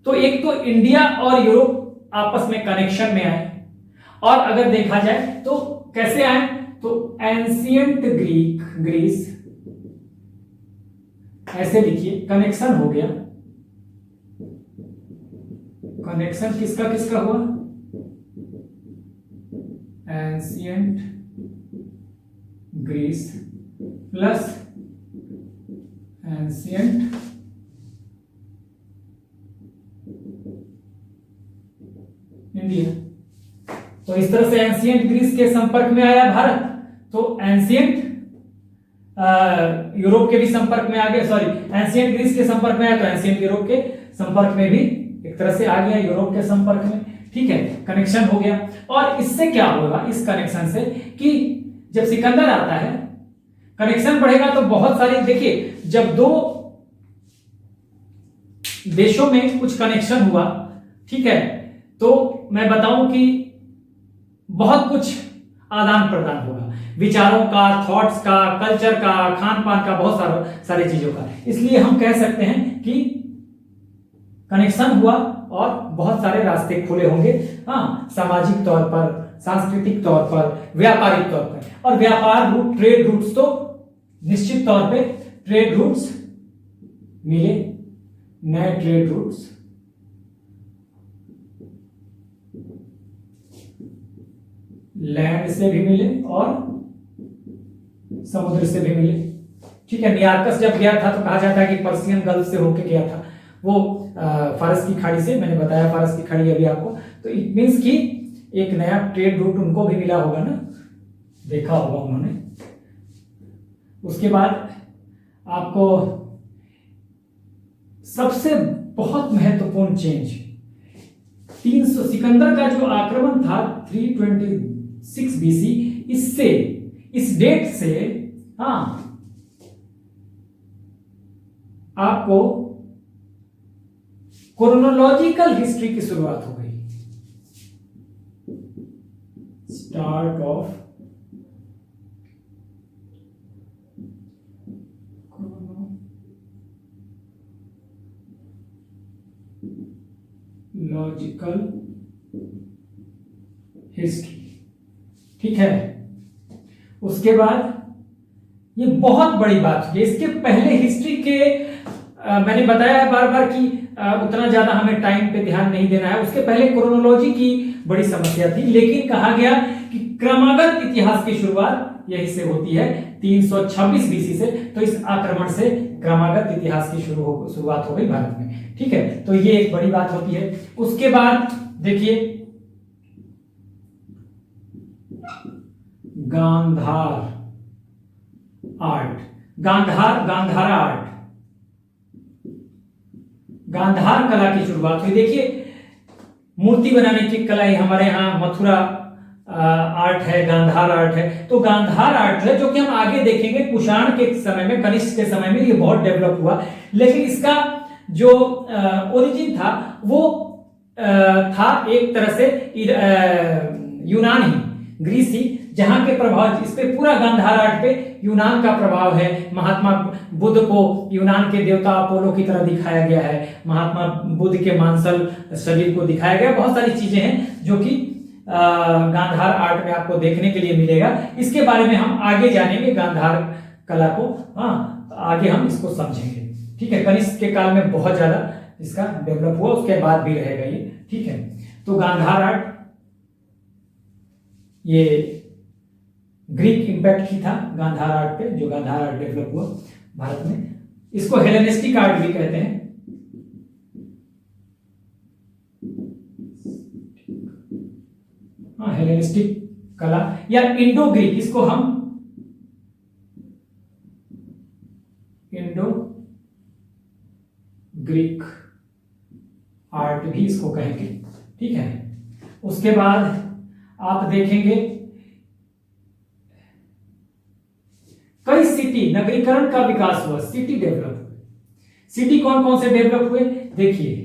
तो एक तो इंडिया और यूरोप आपस में कनेक्शन में आए, और अगर देखा जाए तो कैसे आए, तो एंशिएंट ग्रीस, ऐसे लिखिए, कनेक्शन हो गया। कनेक्शन किसका किसका हुआ, ancient Greece plus ancient India. तो इस तरह से एंशिएंट ग्रीस के संपर्क में आया भारत, तो एंशिएंट यूरोप के भी संपर्क में आ गया, सॉरी, एंशिएंट ग्रीस के संपर्क में आया तो एंशिएंट यूरोप के संपर्क में भी एक तरह से आ गया, यूरोप के संपर्क में। ठीक है, कनेक्शन हो गया। और इससे क्या होगा, इस कनेक्शन से, कि जब सिकंदर आता है, कनेक्शन बढ़ेगा तो बहुत सारी, देखिए, जब दो देशों में कुछ कनेक्शन हुआ, ठीक है, तो मैं बताऊं कि बहुत कुछ आदान प्रदान होगा, विचारों का, थॉट्स का, कल्चर का, खान पान का, बहुत सारी चीजों का। इसलिए हम कह सकते हैं कि कनेक्शन हुआ और बहुत सारे रास्ते खुले होंगे, हाँ, सामाजिक तौर पर, सांस्कृतिक तौर पर, व्यापारिक तौर पर। और व्यापार रूट, ट्रेड रूट्स, तो निश्चित तौर पे ट्रेड रूट्स मिले, नए ट्रेड रूट्स, लैंड से भी मिले और समुद्र से भी मिले। ठीक है, नियार्कस जब गया था तो कहा जाता है कि पर्सियन गल्फ से होके गया था, वो फारस की खाड़ी से, मैंने बताया फारस की खाड़ी अभी आपको, तो इट मींस कि एक नया ट्रेड रूट उनको भी मिला होगा ना, देखा होगा उन्होंने। उसके बाद आपको सबसे बहुत महत्वपूर्ण चेंज, 300 सिकंदर का जो आक्रमण था 326 बीसी, इससे, इस डेट से, हाँ, आपको क्रोनोलॉजिकल हिस्ट्री की शुरुआत हो गई। स्टार्ट ऑफ क्रोनोलॉजिकल हिस्ट्री, ठीक है। उसके बाद ये बहुत बड़ी बात है, इसके पहले हिस्ट्री के मैंने बताया है बार बार कि उतना ज्यादा हमें टाइम पे ध्यान नहीं देना है। उसके पहले क्रोनोलॉजी की बड़ी समस्या थी, लेकिन कहा गया कि क्रमागत इतिहास की शुरुआत यही से होती है 326 बीसी से। तो इस आक्रमण से क्रमागत इतिहास की शुरुआत हो गई भारत में, ठीक है। तो ये एक बड़ी बात होती है। उसके बाद देखिए गांधार आर्ट, गांधारा आर्ट, गांधार कला की शुरुआत हुई। देखिए मूर्ति बनाने की कला हमारे यहाँ मथुरा आर्ट है, गांधार आर्ट है। तो गांधार आर्ट है जो कि हम आगे देखेंगे कुषाण के समय में, कनिष्क के समय में ये बहुत डेवलप हुआ। लेकिन इसका जो ओरिजिन था वो था एक तरह से यूनान ही, ग्रीस ही, जहां के प्रभाव, इस पे पूरा गांधार आर्ट पे यूनान का प्रभाव है। महात्मा बुद्ध को यूनान के देवता अपोलो की तरह दिखाया गया है, महात्मा बुद्ध के मांसल शरीर को दिखाया गया। बहुत सारी चीजें हैं जो कि गांधार आर्ट में आपको देखने के लिए मिलेगा। इसके बारे में हम आगे जानेंगे, गांधार कला को, हाँ आगे हम इसको समझेंगे, ठीक है। कनिष्क के काल में बहुत ज्यादा इसका डेवलप हुआ, उसके बाद भी रहेगा ये, ठीक है। तो गांधार आर्ट ये ग्रीक इंपैक्ट ही था गांधार आर्ट पे, जो गांधार आर्ट डेवलप हुआ भारत में। इसको हेलेनिस्टिक आर्ट भी कहते हैं। हाँ, हेलेनिस्टिक कला या इंडो ग्रीक, इसको हम इंडो ग्रीक आर्ट भी इसको कहेंगे, ठीक है। उसके बाद आप देखेंगे कई सिटी, नगरीकरण का विकास हुआ, सिटी डेवलप हुए। सिटी कौन कौन से डेवलप हुए देखिए,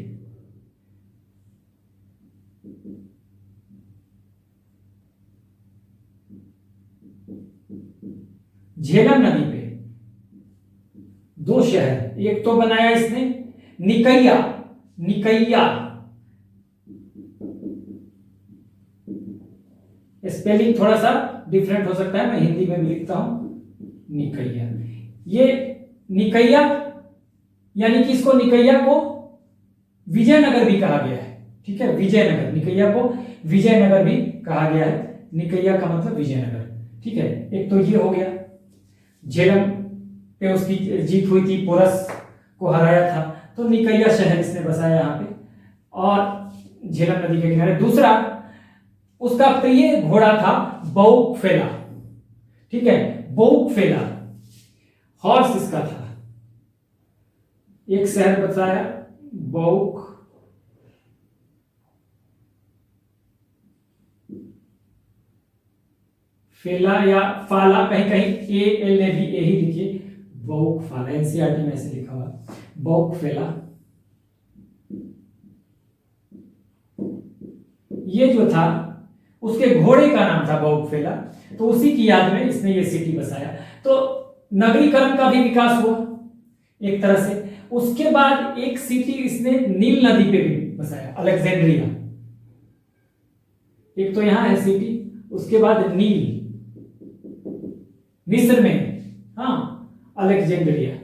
झेलम नदी पे 2 शहर, एक तो बनाया इसने निकैया, निकैया स्पेलिंग थोड़ा सा डिफरेंट हो सकता है, मैं हिंदी में भी लिखता हूं निकैया। ये निकैया यानी कि इसको, निकैया को विजयनगर भी कहा गया है, ठीक है। विजयनगर, निकैया को विजयनगर भी कहा गया है। निकैया का मतलब विजयनगर, ठीक है। एक तो ये हो गया, झेलम पे उसकी जीत हुई थी, पोरस को हराया था, तो निकैया शहर इसने बसाया यहाँ पे, और झेलम नदी के किनारे। दूसरा उसका प्रिय घोड़ा था बौकफेला, ठीक है। बौकफेला हॉर्स इसका था। एक शहर बताया बौक फेला या फाला, कहीं कहीं ए ही लिखिए, बौक फाला, एनसीईआरटी में ऐसे लिखा हुआ बौक फेला। ये जो था उसके घोड़े का नाम था बौक फेला, तो उसी की याद में इसने ये सिटी बसाया। तो नगरीकरण का भी विकास हुआ एक तरह से। उसके बाद एक सिटी इसने नील नदी पे भी बसाया, अलेक्जेंड्रिया। एक तो यहां है सिटी, उसके बाद नील, मिस्र में, हाँ, अलेक्जेंड्रिया।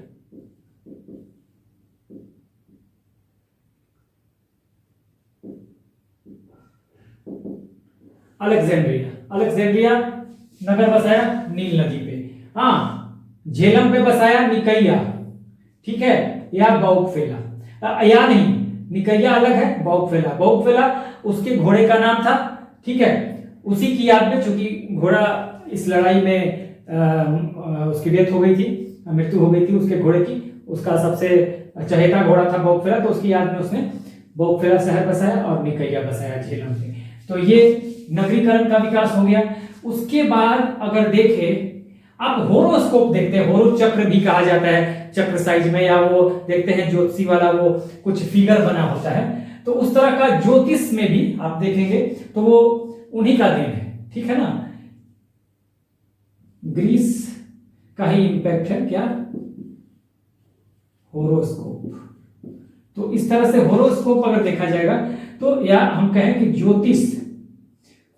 अलेक्जेंड्रिया, अलेक्जेंड्रिया नगर बसाया नील नदी पे। हाँ, झेलम पे बसाया निकैया, ठीक है, या बौकफेला, या नहीं, निकैया अलग है, बौकफेला, बौकफेला उसके घोड़े का नाम था, ठीक है। उसी की याद में, चूंकि घोड़ा इस लड़ाई में उसकी डेथ हो गई थी, मृत्यु हो गई थी उसके घोड़े की, उसका सबसे चहेता घोड़ा था बौकफेला, तो उसकी याद में उसने बौकफेला शहर बसाया और निकैया बसाया झेलम पे। तो ये नगरीकरण का विकास हो गया। उसके बाद अगर देखें आप होरोस्कोप देखते हैं, होरो चक्र भी कहा जाता है चक्र साइज में, या वो देखते हैं ज्योतिषी वाला वो कुछ फिगर बना होता है, तो उस तरह का ज्योतिष में भी आप देखेंगे तो वो उन्हीं का देन है, ठीक है ना। ग्रीस का ही इंपैक्ट है क्या, होरोस्कोप। तो इस तरह से होरोस्कोप अगर देखा जाएगा तो, या हम कहें कि ज्योतिष,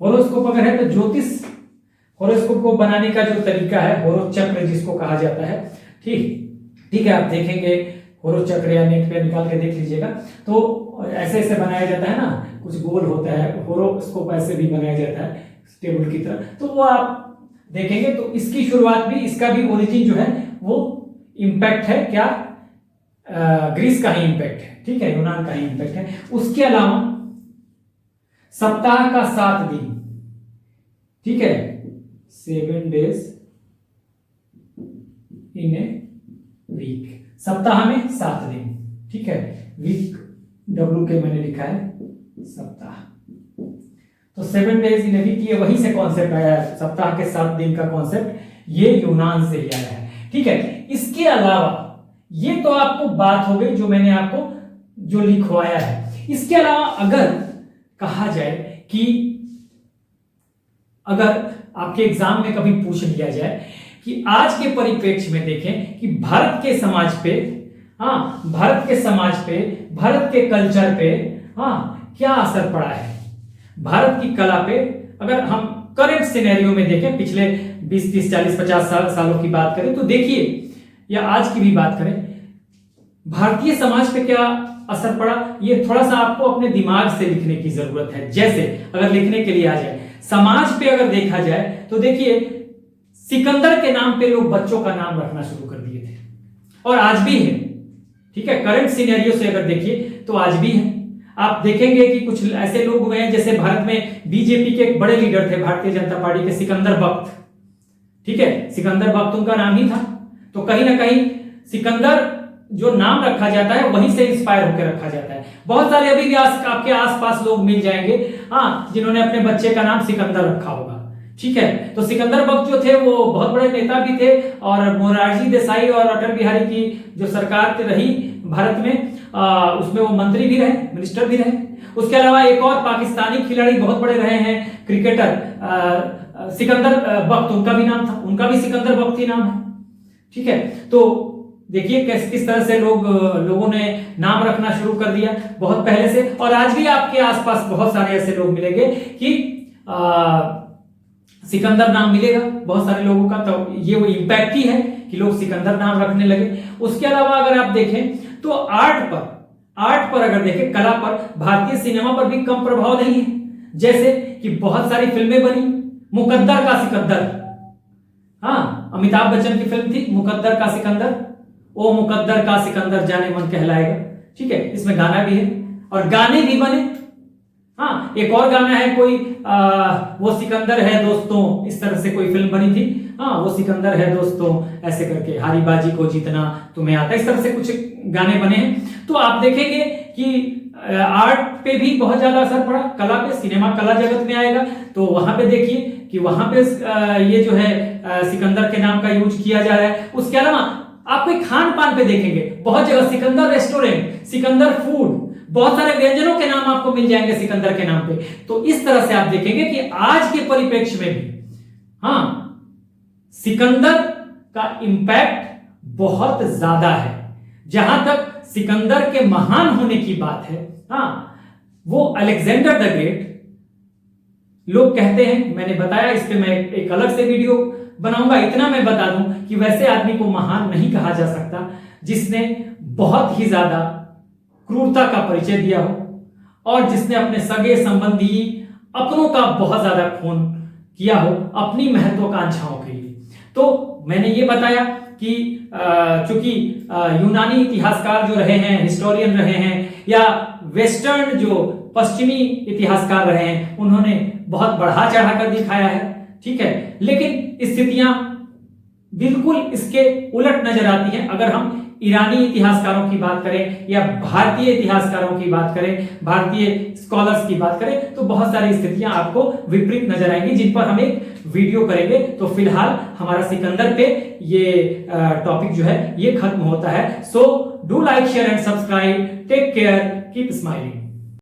होरोस्कोप अगर है तो ज्योतिष होरोस्कोप को बनाने का जो तरीका है, होरो चक्र जिसको कहा जाता है, ठीक है, आप देखेंगे होरो चक्र या नेट पे निकाल के देख लीजिएगा, तो ऐसे ऐसे बनाया जाता है ना, कुछ गोल होता है, होरोस्कोप ऐसे भी बनाया जाता है टेबल की तरह, तो वो आप देखेंगे। तो इसकी शुरुआत भी, इसका भी ओरिजिन जो है वो इंपैक्ट है क्या, ग्रीस का ही इंपैक्ट है, ठीक है, यूनान का ही इंपैक्ट है। उसके अलावा सप्ताह का 7 दिन, ठीक है, 7 days इन ए वीक, सप्ताह में 7 दिन, ठीक है, वीक डब्ल्यू के मैंने लिखा है सप्ताह, तो 7 days इन ए वीक, ये वहीं से कॉन्सेप्ट आया है, सप्ताह के 7 दिन का कॉन्सेप्ट ये यूनान से ही आया है, ठीक है। इसके अलावा ये तो आपको बात हो गई जो मैंने आपको जो लिखवाया है। इसके अलावा अगर कहा जाए कि अगर आपके एग्जाम में कभी पूछ लिया जाए कि आज के परिप्रेक्ष्य में देखें कि भारत के समाज पे, भारत के समाज पे, भारत के कल्चर पे क्या असर पड़ा है, भारत की कला पे, अगर हम करंट सिनेरियो में देखें, पिछले 20, 30, 40, 50 सालों की बात करें तो देखिए, या आज की भी बात करें, भारतीय समाज पे क्या असर पड़ा, ये थोड़ा सा आपको अपने दिमाग से लिखने की जरूरत है। जैसे अगर लिखने के लिए आ जाए, समाज पे अगर देखा जाए तो देखिए, सिकंदर के नाम पे लोग बच्चों का नाम रखना शुरू कर दिए थे, और आज भी है, ठीक है, करंट सिनेरियो से अगर देखिए तो आज भी है। आप देखेंगे कि कुछ ऐसे लोग हुए हैं, जैसे भारत में बीजेपी के एक बड़े लीडर थे, भारतीय जनता पार्टी के, सिकंदर बख्त, ठीक है, सिकंदर बख्त उनका नाम ही था, तो कहीं ना कहीं सिकंदर जो नाम रखा जाता है वहीं से इंस्पायर होकर रखा जाता है। बहुत सारे अभी भी आपके आसपास लोग मिल जाएंगे जिन्होंने अपने बच्चे का नाम सिकंदर रखा होगा, ठीक है। तो सिकंदर बख्त जो थे वो बहुत बड़े नेता भी थे, और मोरारजी देसाई और अटल बिहारी की जो सरकार रही भारत में, उसमें वो मंत्री भी रहे, मिनिस्टर भी रहे। उसके अलावा एक और पाकिस्तानी खिलाड़ी बहुत बड़े रहे हैं, क्रिकेटर सिकंदर बख्त, उनका भी नाम था, उनका भी सिकंदर बख्त ही नाम है, ठीक है। तो देखिए किस तरह से लोगों ने नाम रखना शुरू कर दिया बहुत पहले से, और आज भी आपके आसपास बहुत सारे ऐसे लोग मिलेंगे कि सिकंदर नाम मिलेगा बहुत सारे लोगों का, तो ये वो इंपैक्ट ही है कि लोग सिकंदर नाम रखने लगे। उसके अलावा अगर आप देखें तो आर्ट पर अगर देखें, कला पर, भारतीय सिनेमा पर भी कम प्रभाव नहीं है। जैसे कि बहुत सारी फिल्में बनी, मुकद्दर का सिकंदर, अमिताभ बच्चन की फिल्म थी मुकद्दर का सिकंदर, ओ मुकद्दर का सिकंदर जाने मन कहलाएगा, ठीक है, इसमें गाना भी है और गाने भी बने। एक और गाना है कोई, वो सिकंदर है दोस्तों, इस तरह से कोई फिल्म बनी थी, वो सिकंदर है दोस्तों, ऐसे करके, हारी बाजी को जीतना तुम्हें आता, इस तरह से कुछ गाने बने हैं। तो आप देखेंगे कि आर्ट पे भी बहुत ज्यादा असर पड़ा, कला पे, सिनेमा कला जगत में आएगा तो वहां पे देखिए कि वहां पे ये जो है सिकंदर के नाम का यूज किया जा रहा है। उसके अलावा आप कोई खान पान पे देखेंगे, बहुत जगह सिकंदर रेस्टोरेंट, सिकंदर फूड, बहुत सारे व्यंजनों के नाम आपको मिल जाएंगे सिकंदर के नाम पे। तो इस तरह से आप देखेंगे कि आज के परिप्रेक्ष्य में भी सिकंदर का इंपैक्ट बहुत ज्यादा है। जहां तक सिकंदर के महान होने की बात है, वो अलेक्जेंडर द ग्रेट, लोग कहते हैं, मैंने बताया, इस पे मैं एक अलग से वीडियो बनाऊंगा। इतना मैं बता दूं कि वैसे आदमी को महान नहीं कहा जा सकता जिसने बहुत ही ज्यादा क्रूरता का परिचय दिया हो, और जिसने अपने सगे संबंधी अपनों का बहुत ज्यादा खून किया हो अपनी महत्वाकांक्षाओं के लिए। तो मैंने ये बताया कि चूंकि यूनानी इतिहासकार जो रहे हैं, हिस्टोरियन रहे हैं, या वेस्टर्न जो पश्चिमी इतिहासकार रहे हैं, उन्होंने बहुत बढ़ा चढ़ा कर दिखाया है, ठीक है, लेकिन स्थितियां बिल्कुल इसके उलट नजर आती हैं अगर हम ईरानी इतिहासकारों की बात करें या भारतीय इतिहासकारों की बात करें, भारतीय स्कॉलर्स की बात करें, तो बहुत सारी स्थितियां आपको विपरीत नजर आएंगी जिन पर हम एक वीडियो करेंगे। तो फिलहाल हमारा सिकंदर पे ये टॉपिक जो है ये खत्म होता है। So do like, share and subscribe. Take care, keep smiling.